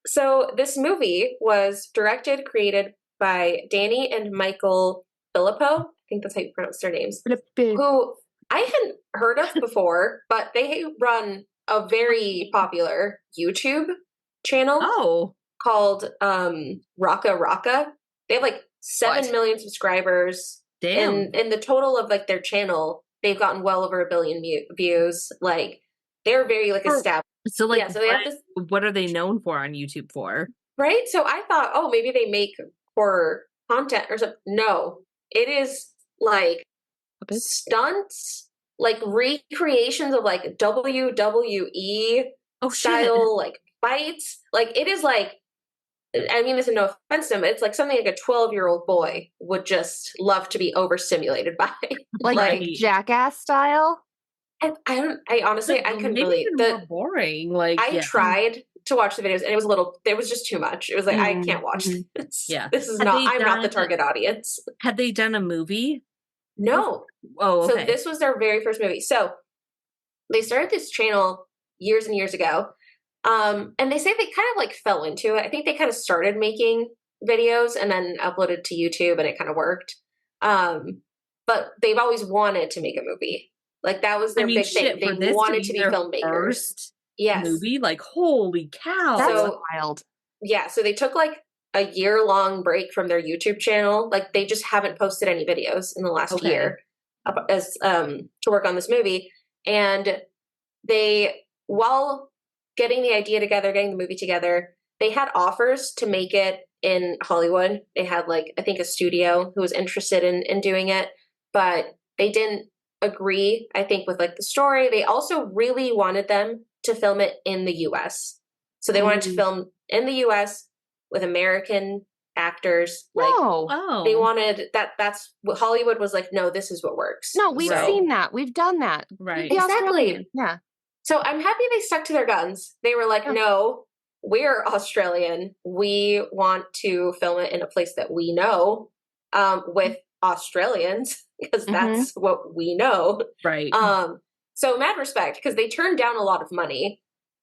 So this movie was directed, created by Danny and Michael Filippo. I think that's how you pronounce their names. Who I hadn't heard of before, but they run a very popular YouTube channel called Raka Raka. They have like 7 million subscribers. Damn. And in the total of like their channel, they've gotten well over 1 billion views. Like they're very like established. So like, so they have this. What are they known for on YouTube for? Right. So I thought, oh, maybe they make horror content or something. No, it is like stunts, like recreations of like WWE style like fights. Like it is like, I mean, this is no offense to him. It's like something like a 12-year-old boy would just love to be overstimulated by. like Jackass style. I honestly, I couldn't believe more boring. Like I tried to watch the videos and it was just too much. It was like, I can't watch this. Yeah. This is I'm not the target audience. Had they done a movie? No. Oh, okay. So this was their very first movie. So they started this channel years and years ago. And they say they kind of like fell into it. I think they kind of started making videos and then uploaded to YouTube and it kind of worked. But they've always wanted to make a movie. Like that was their big thing. They wanted to be filmmakers. Yes. Movie? Like, holy cow. That's wild. Yeah. So they took like a year-long break from their YouTube channel. Like they just haven't posted any videos in the last year as to work on this movie. And they, while getting the idea together, getting the movie together, they had offers to make it in Hollywood. They had like, I think a studio who was interested in doing it, but they didn't agree, I think, with like the story. They also really wanted them to film it in the US. So they wanted to film in the US with American actors. Like they wanted that's what Hollywood was like, no, this is what works. No, we've seen that. We've done that. Right. Exactly. Yeah. So I'm happy they stuck to their guns. They were like, no, we're Australian. We want to film it in a place that we know, with Australians, because that's what we know. Right. So mad respect, because they turned down a lot of money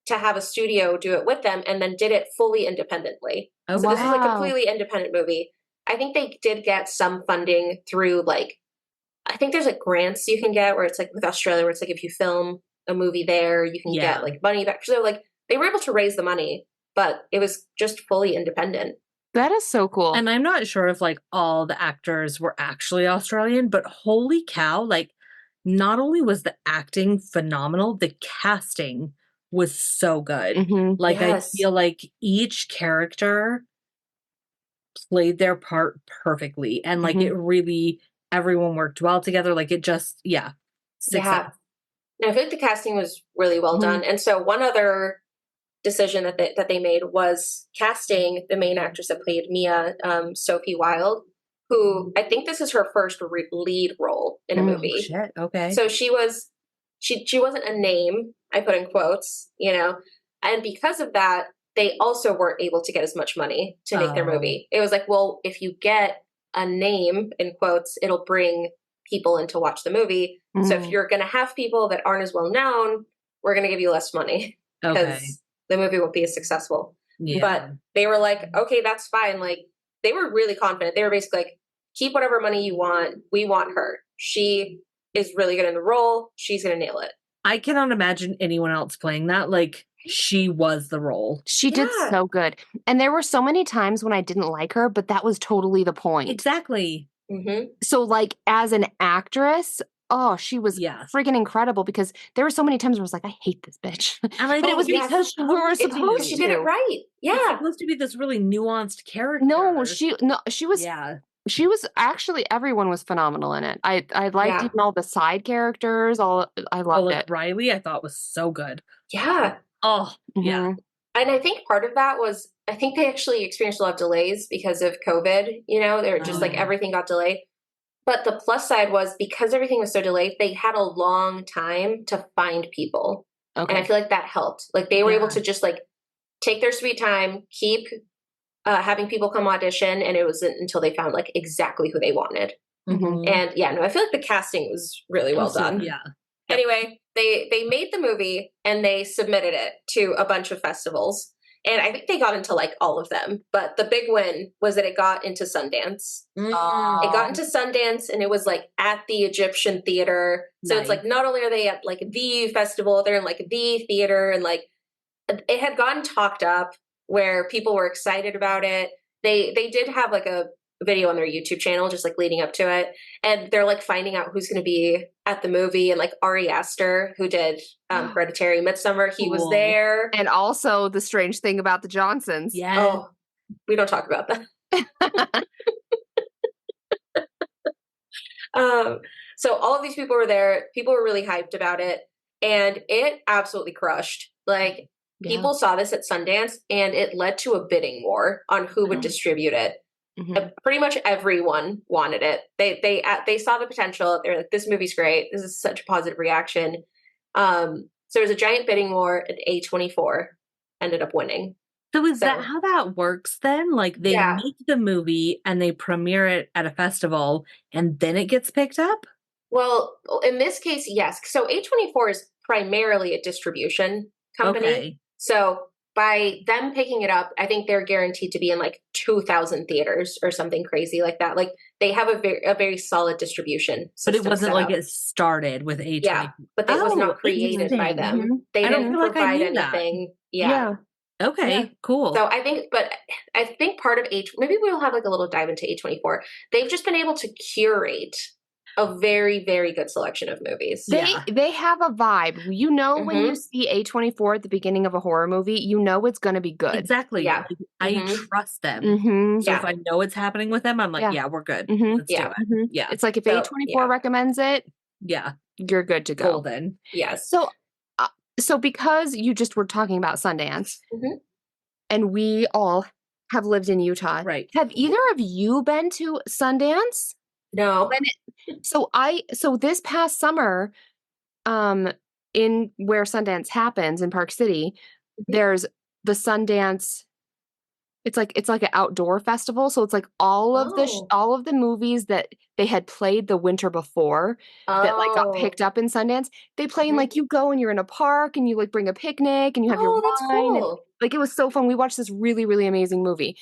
to have a studio do it with them and then did it fully independently. So this is a completely independent movie. I think they did get some funding through like, I think there's like grants you can get where it's like with Australia, where it's like if you film a movie there, you can get like money back. So like they were able to raise the money, but it was just fully independent. That is so cool. And I'm not sure if like all the actors were actually Australian, but holy cow, like not only was the acting phenomenal, the casting was so good. Like I feel like each character played their part perfectly, and like it really, everyone worked well together. Like it just, success. And I feel like the casting was really well done. And so one other decision that they made was casting the main actress that played Mia, Sophie Wilde, who I think this is her first lead role in a movie. Shit. Okay. So she wasn't a name, I put in quotes, you know, and because of that, they also weren't able to get as much money to make their movie. It was like, well, if you get a name in quotes, it'll bring people in to watch the movie. So if you're going to have people that aren't as well known, we're going to give you less money because the movie won't be as successful. But they were like, okay, that's fine. Like they were really confident. They were basically like, keep whatever money you want. We want her. She is really good in the role. She's going to nail it. I cannot imagine anyone else playing that. Like she was the role. She did so good. And there were so many times when I didn't like her, but that was totally the point. Exactly. So like as an actress, she was freaking incredible, because there were so many times where I was like, I hate this bitch. And it was because we were supposed to. She did it right. Yeah. It's supposed to be this really nuanced character. She was she was actually, everyone was phenomenal in it. I liked even all the side characters. I loved it. Riley, I thought was so good. Yeah. Oh, yeah. And I think part of that was, I think they actually experienced a lot of delays because of COVID. You know, they were just like everything got delayed. But the plus side was, because everything was so delayed, they had a long time to find people. And I feel like that helped. Like they were able to just like take their sweet time, keep having people come audition, and it wasn't until they found like exactly who they wanted. And I feel like the casting was really well done. Anyway, they made the movie and they submitted it to a bunch of festivals. And I think they got into like all of them. But the big win was that it got into Sundance. It got into Sundance, and it was like at the Egyptian Theater. So it's like, not only are they at like the festival, they're in like the theater, and like it had gotten talked up where people were excited about it. They did have like a video on their YouTube channel just like leading up to it, and they're like finding out who's going to be at the movie, and like Ari Aster, who did Hereditary, Midsummer, he was there. And also the strange thing about the Johnsons. We don't talk about that. So all of these people were there. People were really hyped about it, and it absolutely crushed. Like people saw this at Sundance, and it led to a bidding war on who would distribute it. Pretty much everyone wanted it. They saw the potential. They're like, this movie's great. This is such a positive reaction. So there was a giant bidding war, and A24 ended up winning. So is that how that works then? Like they make the movie and they premiere it at a festival and then it gets picked up? Well, in this case, yes. So A24 is primarily a distribution company. So by them picking it up, I think they're guaranteed to be in like 2,000 theaters or something crazy like that. Like they have a very solid distribution system. But it wasn't like it started with A24. Yeah, but it was not created by them. They didn't provide anything. Okay, cool. So I think part of maybe we'll have like a little dive into A24. They've just been able to curate a very, very good selection of movies. They have a vibe. You know, when you see A24 at the beginning of a horror movie, you know it's going to be good. Exactly. Yeah. I trust them. So if I know it's happening with them, I'm like, we're good. Let's do it. Yeah. It's like if A24 recommends it, Yeah. you're good to go. Golden. Yes. So because you just were talking about Sundance, and we all have lived in Utah, right? Have either of you been to Sundance? No. So this past summer, in where Sundance happens in Park City, there's the Sundance. It's like an outdoor festival, so it's like all of the movies that they had played the winter before that like got picked up in Sundance. They play in like you go and you're in a park and you like bring a picnic and you have your wine. That's cool. And, like it was so fun. We watched this really, really amazing movie,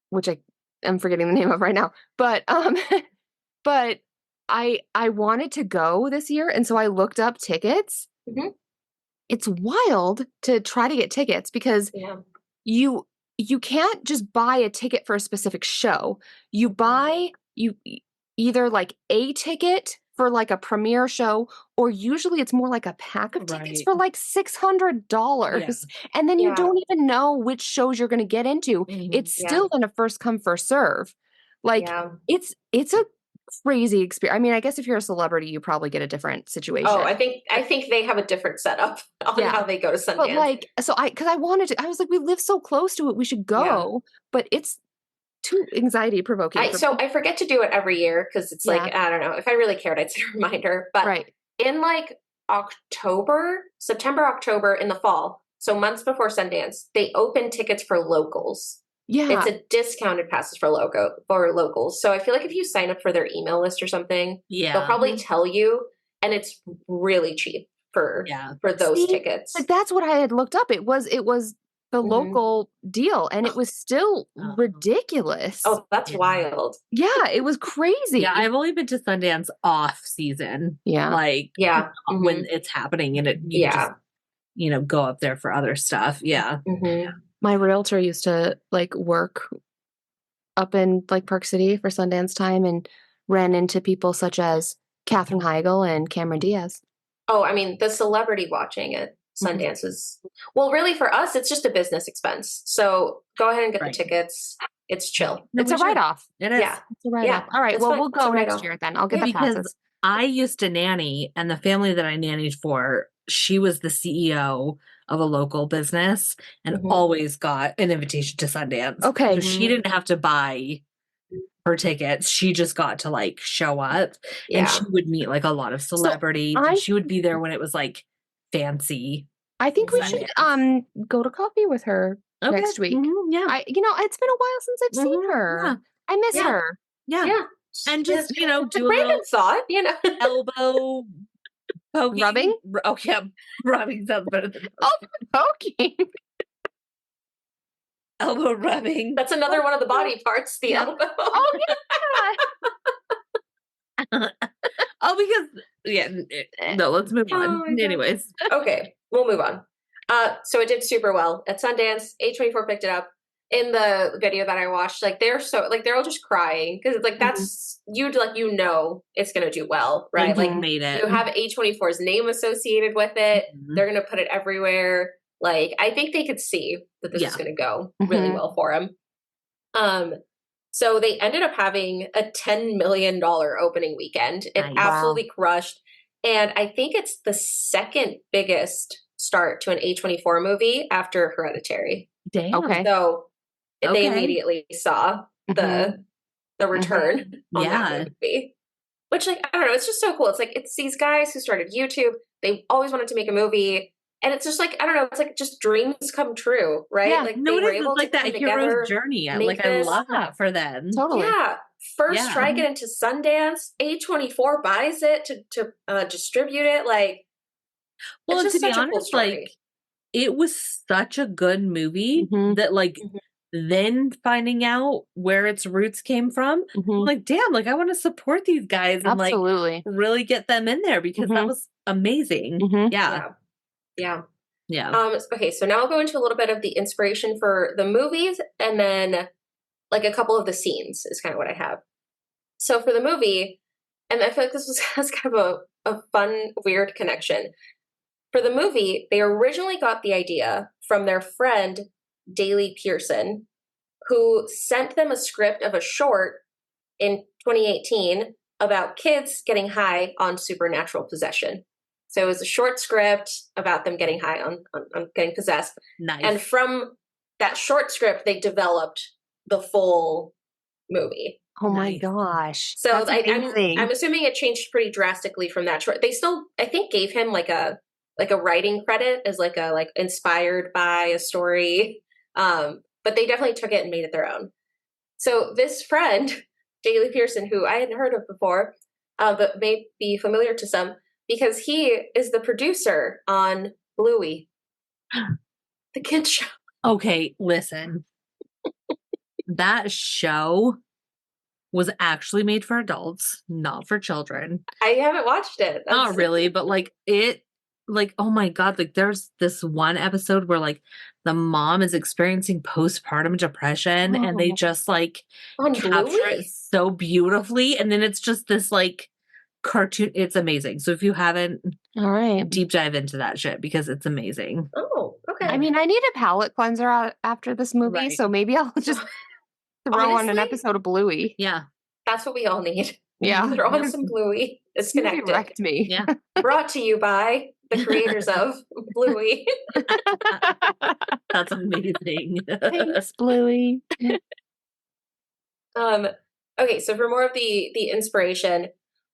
which I am forgetting the name of right now. But but I wanted to go this year, and so I looked up tickets. It's wild to try to get tickets because you can't just buy a ticket for a specific show. You buy either like a ticket for like a premiere show, or usually it's more like a pack of tickets for like $600. And then you don't even know which shows you're going to get into. It's still going to first come, first serve. Like it's a crazy experience. I mean, I guess if you're a celebrity, you probably get a different situation. Oh, I think they have a different setup on how they go to Sundance. But like, so because I was like, we live so close to it, we should go. But it's too anxiety provoking. So I forget to do it every year because it's like, I don't know, if I really cared, I'd set a reminder. But in like September, October in the fall, so months before Sundance, they open tickets for locals. Yeah. It's a discounted passes for locals. So I feel like if you sign up for their email list or something, they'll probably tell you, and it's really cheap for those tickets. Like that's what I had looked up. It was the local deal, and it was still ridiculous. Oh, that's wild. Yeah, it was crazy. Yeah, I've only been to Sundance off season. Yeah. Like when it's happening and you just, go up there for other stuff. Yeah. My realtor used to like work up in like Park City for Sundance time and ran into people such as Katherine Heigl and Cameron Diaz. Oh, I mean, the celebrity watching at Sundance is, well, really for us, it's just a business expense. So go ahead and get the tickets. It's chill. It's a write-off. It is. Yeah. It's a write-off. All right. Well, we'll go next year then. I'll get the passes. I used to nanny, and the family that I nannied for, she was the CEO of a local business and always got an invitation to Sundance. Okay. So she didn't have to buy her tickets. She just got to like show up and she would meet like a lot of celebrities. And she would be there when it was like fancy. I think we should go to coffee with her next week. Yeah. It's been a while since I've seen her. Yeah. I miss her. Yeah. And just, do a Brandon saw it, elbow poking. Rubbing? Oh, yeah. Rubbing sounds better than poking. Elbow rubbing. That's another one of the body parts, the elbow. Oh, yeah. No, let's move on. Anyways. Okay, we'll move on. So it did super well at Sundance. A24 picked it up. In the video that I watched, like they're all just crying because it's like that's it's gonna do well, right? Like made it. You have A24's name associated with it. They're gonna put it everywhere. Like I think they could see that this is gonna go really well for them. So they ended up having a $10 million opening weekend. It absolutely crushed, and I think it's the second biggest start to an A24 movie after Hereditary. Damn. Okay. So they immediately saw the return on that movie. Which, like, I don't know, it's just so cool. It's like, it's these guys who started YouTube. They always wanted to make a movie. And it's just like, I don't know, it's like just dreams come true, right? Yeah, like they were able to that hero's journey. I love that for them. Totally. Yeah. First try get into Sundance. A24 buys it to distribute it. Like, well, to be honest, like, it was such a good movie that, like, then finding out where its roots came from, I'm like, damn, like, I want to support these guys and like really get them in there because that was amazing. Yeah. Okay, so now I'll go into a little bit of the inspiration for the movies and then like a couple of the scenes is kind of what I have. So for the movie, and I feel like this was kind of a fun, weird connection. For the movie, they originally got the idea from their friend, Daley Pearson, who sent them a script of a short in 2018 about kids getting high on supernatural possession. So it was a short script about them getting high on getting possessed. Nice. And from that short script, they developed the full movie. Oh my gosh. So I'm assuming it changed pretty drastically from that short. They still, I think, gave him like a writing credit as like inspired by a story. But they definitely took it and made it their own. So this friend, Daley Pearson, who I hadn't heard of before, but may be familiar to some, because he is the producer on Bluey, the kids show. Okay, listen. That show was actually made for adults, not for children. I haven't watched it. Not really, but oh my God, like there's this one episode where like the mom is experiencing postpartum depression and they just like on capture Bluey? it so beautifully. And then it's just this like cartoon. It's amazing. So if you haven't, all right, deep dive into that shit because it's amazing. Oh, okay. I mean, I need a palate cleanser after this movie, Right. so maybe I'll just throw on an episode of Bluey. Yeah. That's what we all need. Yeah. Throw on some Bluey. Disconnected. Wrecked me. Yeah. Brought to you by the creators of Bluey. That's amazing. Thanks, Bluey. Okay, so for more of the inspiration,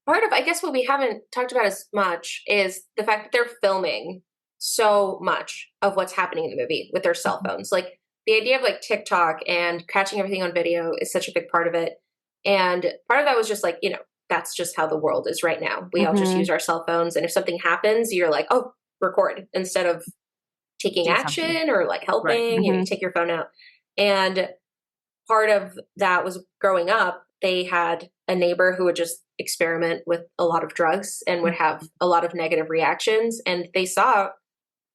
part of, I guess, what we haven't talked about as much is the fact that they're filming so much of what's happening in the movie with their cell phones. Like the idea of like TikTok and catching everything on video is such a big part of it. And part of that was just like, that's just how the world is right now. We all just use our cell phones. And if something happens, you're like, oh, record instead of taking action or like helping, Right. you take your phone out. And part of that was growing up, they had a neighbor who would just experiment with a lot of drugs and would have a lot of negative reactions. And they saw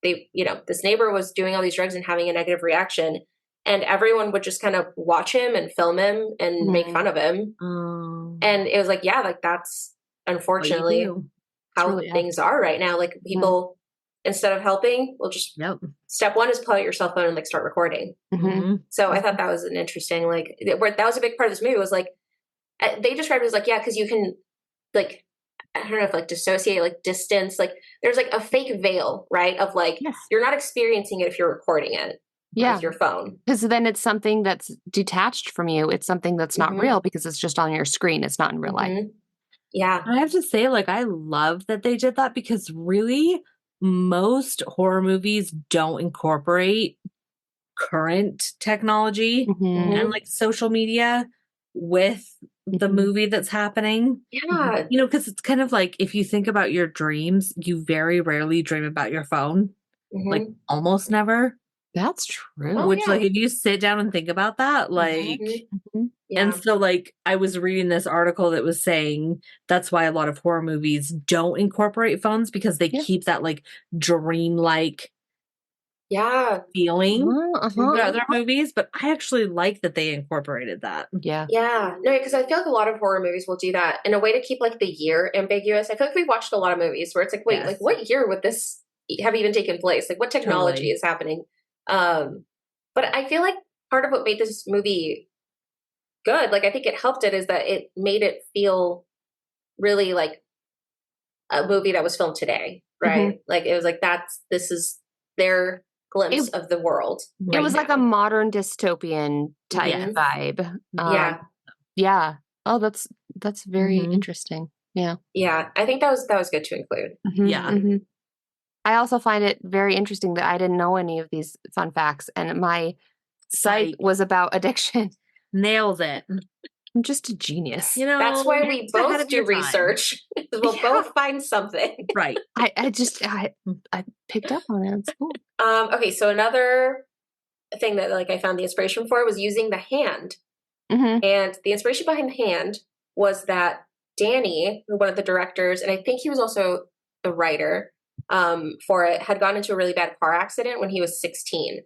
this neighbor was doing all these drugs and having a negative reaction. And everyone would just kind of watch him and film him and make fun of him. And it was like, yeah, like that's unfortunately how things are right now. Like people, instead of helping, will just step one is pull out your cell phone and like start recording. So I thought that was an interesting, like that was a big part of this movie was like, they described it as like, yeah, because you can like, I don't know if like dissociate, like distance, like there's like a fake veil, right? Of like, you're not experiencing it if you're recording it. With your phone. Because then it's something that's detached from you. It's something that's not real because it's just on your screen. It's not in real life. Yeah. I have to say, like, I love that they did that because really most horror movies don't incorporate current technology and like social media with the movie that's happening. Yeah. Because it's kind of like if you think about your dreams, you very rarely dream about your phone. Like almost never. That's true. Which like if you sit down and think about that, like and so like I was reading this article that was saying that's why a lot of horror movies don't incorporate phones because they keep that like dreamlike feeling throughout their movies. But I actually like that they incorporated that. Yeah. No, because I feel like a lot of horror movies will do that in a way to keep like the year ambiguous. I feel like we watched a lot of movies where it's like, wait, like what year would this have even taken place? Like what technology is happening? But I feel like part of what made this movie good, like I think it helped it, is that it made it feel really like a movie that was filmed today, right? Like it was like this is their glimpse of the world. It was like a modern dystopian type vibe. Yeah. Oh, that's very interesting. Yeah. Yeah. I think that was good to include. Yeah. I also find it very interesting that I didn't know any of these fun facts, and my site was about addiction. Nailed it. I'm just a genius. That's why we both do research. We'll both find something. Right. I picked up on it. It's cool. Okay, so another thing that like I found the inspiration for was using the hand. And the inspiration behind the hand was that Danny, one of the directors, and I think he was also the writer for it, had gone into a really bad car accident when he was 16.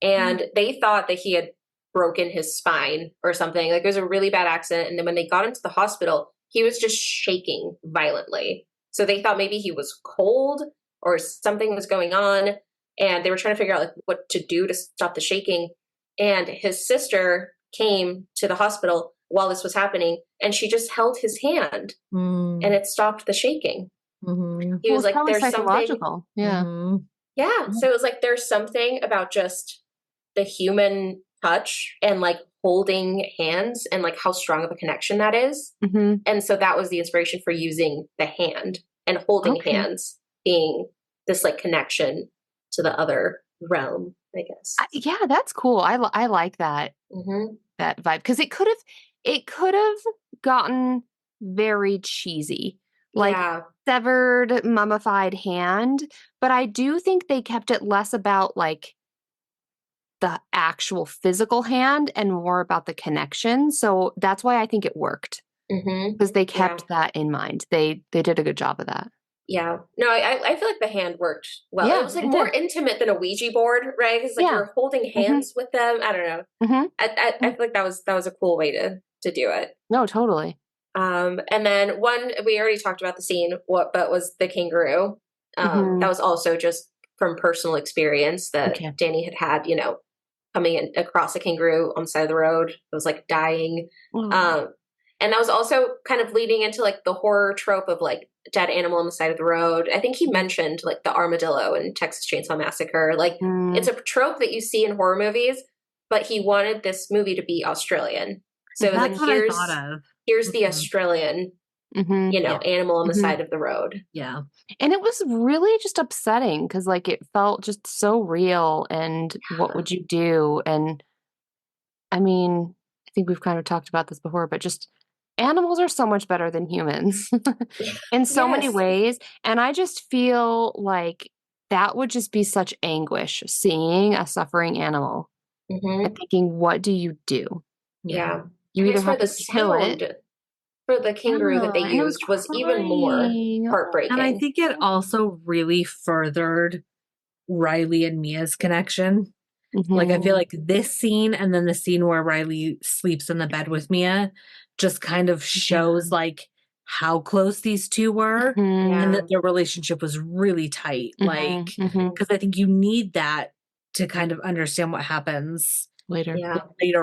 And they thought that he had broken his spine or something. Like it was a really bad accident. And then when they got into the hospital, he was just shaking violently. So they thought maybe he was cold or something was going on. And they were trying to figure out like what to do to stop the shaking. And his sister came to the hospital while this was happening, and she just held his hand and it stopped the shaking. He was it's like, probably there's something. psychological. Yeah. Yeah. So it was like, there's something about just the human touch and like holding hands and like how strong of a connection that is. And so that was the inspiration for using the hand and holding hands being this like connection to the other realm, I guess. Yeah, that's cool. I like that that vibe, because it could have gotten very cheesy, like severed mummified hand, but I do think they kept it less about like the actual physical hand and more about the connection. So that's why I think it worked, because they kept that in mind. They did a good job of that. Yeah. No, I feel like the hand worked well. Yeah, it was like more intimate than a Ouija board, right? Because like you're holding hands with them. I don't know. I feel like that was a cool way to do it. No, totally. And then one we already talked about the scene, but was the kangaroo. That was also just from personal experience that Danny had, coming in across a kangaroo on the side of the road. It was like dying. And that was also kind of leading into like the horror trope of like dead animal on the side of the road. I think he mentioned like the armadillo in Texas Chainsaw Massacre. Like it's a trope that you see in horror movies, but he wanted this movie to be Australian. So it was like, here's the Australian, animal on the side of the road. Yeah. And it was really just upsetting because like it felt just so real, and what would you do? And I mean, I think we've kind of talked about this before, but just animals are so much better than humans in so many ways. And I just feel like that would just be such anguish, seeing a suffering animal and thinking, what do you do? Yeah. You either have to kill it. For the kangaroo that they used was even more heartbreaking. And I think it also really furthered Riley and Mia's connection. Like, I feel like this scene and then the scene where Riley sleeps in the bed with Mia just kind of shows like how close these two were and that their relationship was really tight. Like, because I think you need that to kind of understand what happens later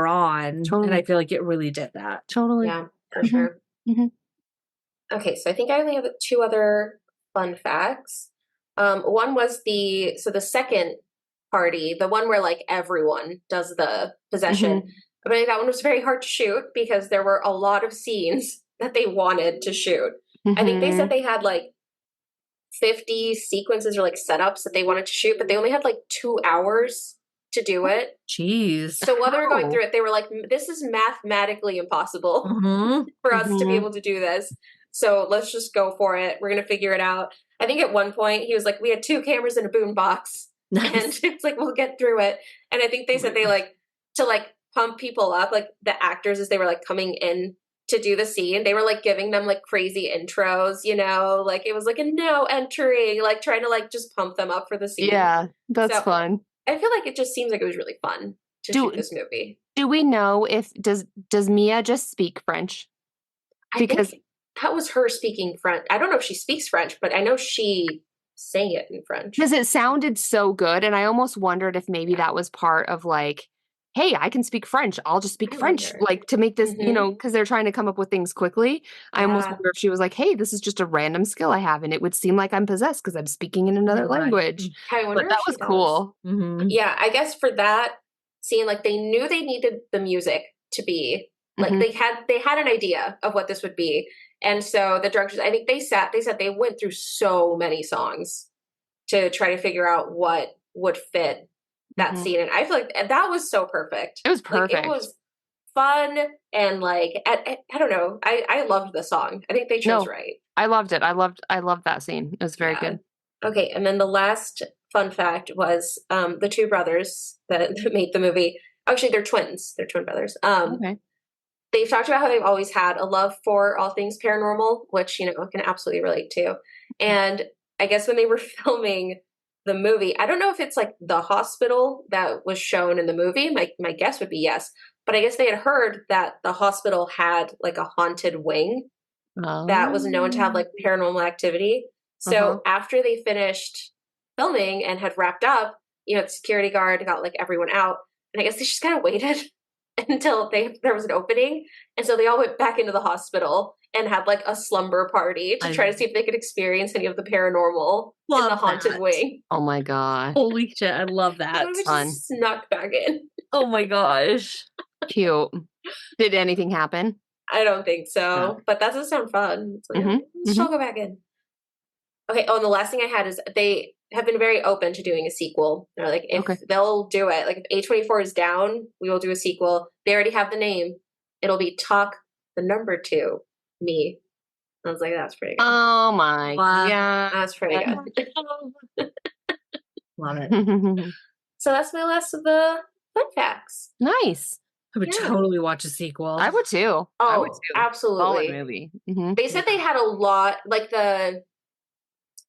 on. Totally. And I feel like it really did that. Totally. Yeah, for sure. Okay, so I think I only have two other fun facts. One was the second party, the one where like everyone does the possession. But I think that one was very hard to shoot because there were a lot of scenes that they wanted to shoot. I think they said they had like 50 sequences or like setups that they wanted to shoot, but they only had like 2 hours to do it. Jeez. So while they were going through it, they were like, this is mathematically impossible for us to be able to do this. So let's just go for it. We're going to figure it out. I think at one point he was like, we had 2 cameras in a boom box. And it's like, we'll get through it. And I think they said they like to like pump people up, like the actors as they were like coming in to do the scene. They were like giving them like crazy intros, like it was like a no entry, like trying to like just pump them up for the scene. Yeah, that's fun. I feel like it just seems like it was really fun to shoot this movie. Do we know if does Mia just speak French? Because I think that was her speaking French. I don't know if she speaks French, but I know she sang it in French. Because it sounded so good, and I almost wondered if maybe that was part of like, hey, I can speak French. I'll just speak French, like to make this, because they're trying to come up with things quickly. I almost wonder if she was like, hey, this is just a random skill I have, and it would seem like I'm possessed because I'm speaking in another language. I wonder but that was cool. Yeah, I guess for that scene, like they knew they needed the music to be like they had an idea of what this would be. And so the directors, I think they said they went through so many songs to try to figure out what would fit that scene. And I feel like that was so perfect. It was perfect. Like, it was fun. And like, I don't know. I loved the song. I think they chose right. I loved it. I loved that scene. It was very good. Okay. And then the last fun fact was the 2 brothers that made the movie. Actually, they're twins. They're twin brothers. Okay. They've talked about how they've always had a love for all things paranormal, which, I can absolutely relate to. And I guess when they were filming the movie, I don't know if it's like the hospital that was shown in the movie. My guess would be yes. But I guess they had heard that the hospital had like a haunted wing that was known to have like paranormal activity. So after they finished filming and had wrapped up, the security guard got like everyone out. And I guess they just kind of waited until there was an opening. And so they all went back into the hospital and had like a slumber party to try to see if they could experience any of the paranormal in the haunted wing. Oh my gosh. Holy shit, I love that. We just snuck back in. Oh my gosh. Cute. Did anything happen? I don't think so, but that does sound fun. It's like, let's all go back in. Okay. Oh, and the last thing I had is they have been very open to doing a sequel. They're like, if they'll do it, like if A24 is down, we will do a sequel. They already have the name. It'll be Talk the Number 2 Me. I was like, that's pretty good. Oh my god. That's pretty good. Love it. So that's my last of the fun facts. Nice. I would totally watch a sequel. I would too. Oh, absolutely. Solid movie. They said they had a lot, like the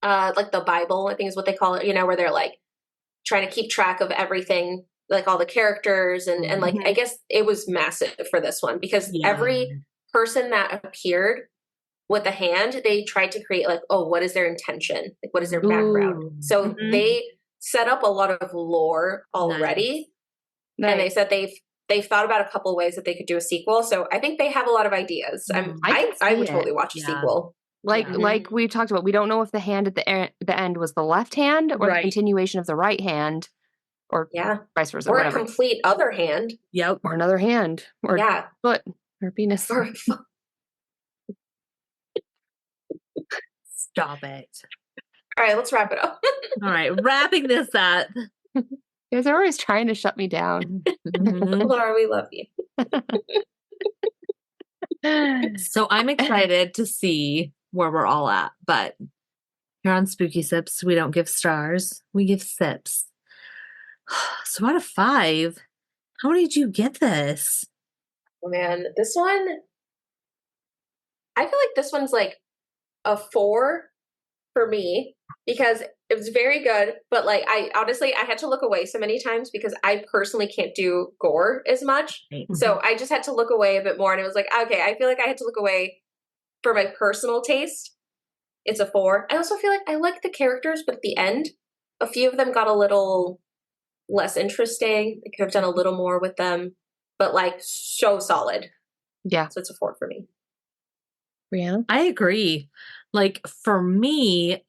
Bible, I think is what they call it, you know, where they're like trying to keep track of everything, like all the characters and like, I guess it was massive for this one because every person that appeared with a hand, they tried to create like, oh, what is their intention? Like, what is their background? So they set up a lot of lore already. Nice. And they said they've thought about a couple of ways that they could do a sequel. So I think they have a lot of ideas. I would totally watch a sequel. Like we talked about, we don't know if the hand at the end was the left hand or the continuation of the right hand, or vice versa, or whatever. A complete other hand. Yep, or another hand, or foot, or penis. Stop it! All right, let's wrap it up. All right, wrapping this up. You guys are always trying to shut me down. Laura, we love you. So I'm excited to see where we're all at, but here on Spooky Sips, we don't give stars, we give sips. So out of 5, how did you get this? Oh, man, this one, I feel like this one's like a 4 for me because it was very good, but like I had to look away so many times because I personally can't do gore as much. So I just had to look away a bit more, and it was like, okay, I feel like I had to look away for my personal taste. It's a 4. I also feel like I like the characters, but at the end, a few of them got a little less interesting. I could have done a little more with them, but like so solid. Yeah. So it's a 4 for me. Brianna? I agree. Like for me,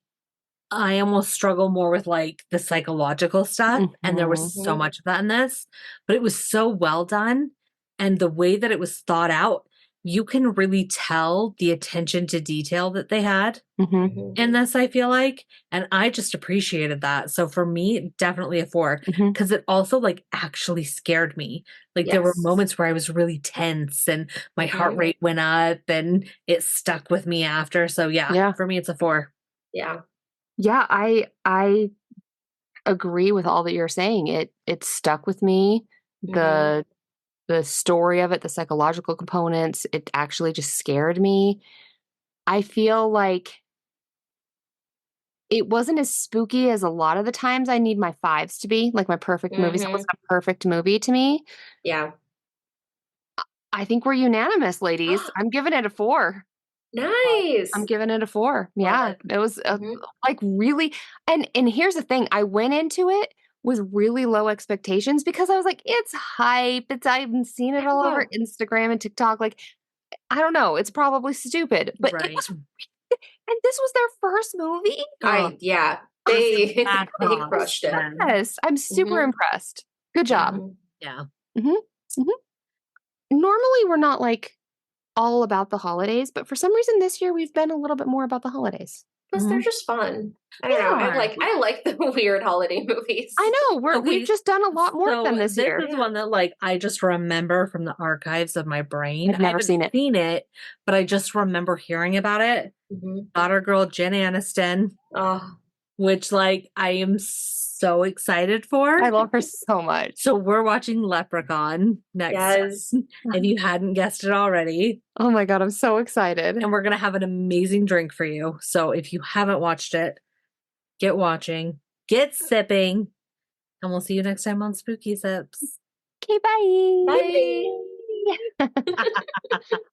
I almost struggle more with like the psychological stuff. And there was so much of that in this, but it was so well done. And the way that it was thought out, you can really tell the attention to detail that they had in this, I feel like. And I just appreciated that. So for me, definitely a 4, because it also like actually scared me. Like there were moments where I was really tense and my heart rate went up and it stuck with me after. So for me, it's a 4. Yeah. Yeah, I agree with all that you're saying. It stuck with me. The story of it, the psychological components, it actually just scared me. I feel like it wasn't as spooky as a lot of the times I need my 5s to be, like my perfect movies. It wasn't a perfect movie to me. Yeah. I think we're unanimous, ladies. I'm giving it a 4. Nice. I'm giving it a 4. Yeah. It was like really, and here's the thing. I went into it with really low expectations because I was like, it's hype. I've seen it all over Instagram and TikTok. Like, I don't know. It's probably stupid, but it was, and this was their first movie. They crushed it. Yes, I'm super impressed. Good job. Yeah. Normally, we're not like all about the holidays, but for some reason this year we've been a little bit more about the holidays. Because they're just fun. I don't know. I like the weird holiday movies. I know. We've just done a lot more of them this year. This is one that like I just remember from the archives of my brain. I've never seen it, but I just remember hearing about it. Daughter girl Jen Aniston. Which like I am so excited for. I love her so much. So we're watching Leprechaun next. And you hadn't guessed it already. Oh my God, I'm so excited. And we're going to have an amazing drink for you. So if you haven't watched it, get watching, get sipping, and we'll see you next time on Spooky Sips. Okay, bye. Bye.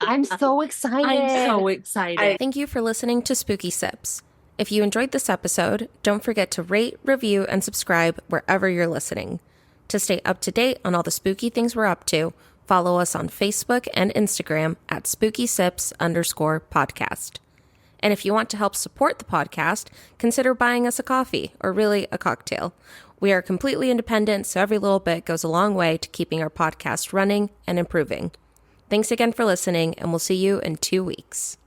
I'm so excited. Thank you for listening to Spooky Sips. If you enjoyed this episode, don't forget to rate, review, and subscribe wherever you're listening. To stay up to date on all the spooky things we're up to, Follow us on Facebook and Instagram at SpookySips_podcast. And if you want to help support the podcast, consider buying us a coffee, or really a cocktail. We are completely independent, so every little bit goes a long way to keeping our podcast running and improving. Thanks again for listening, and we'll see you in 2 weeks.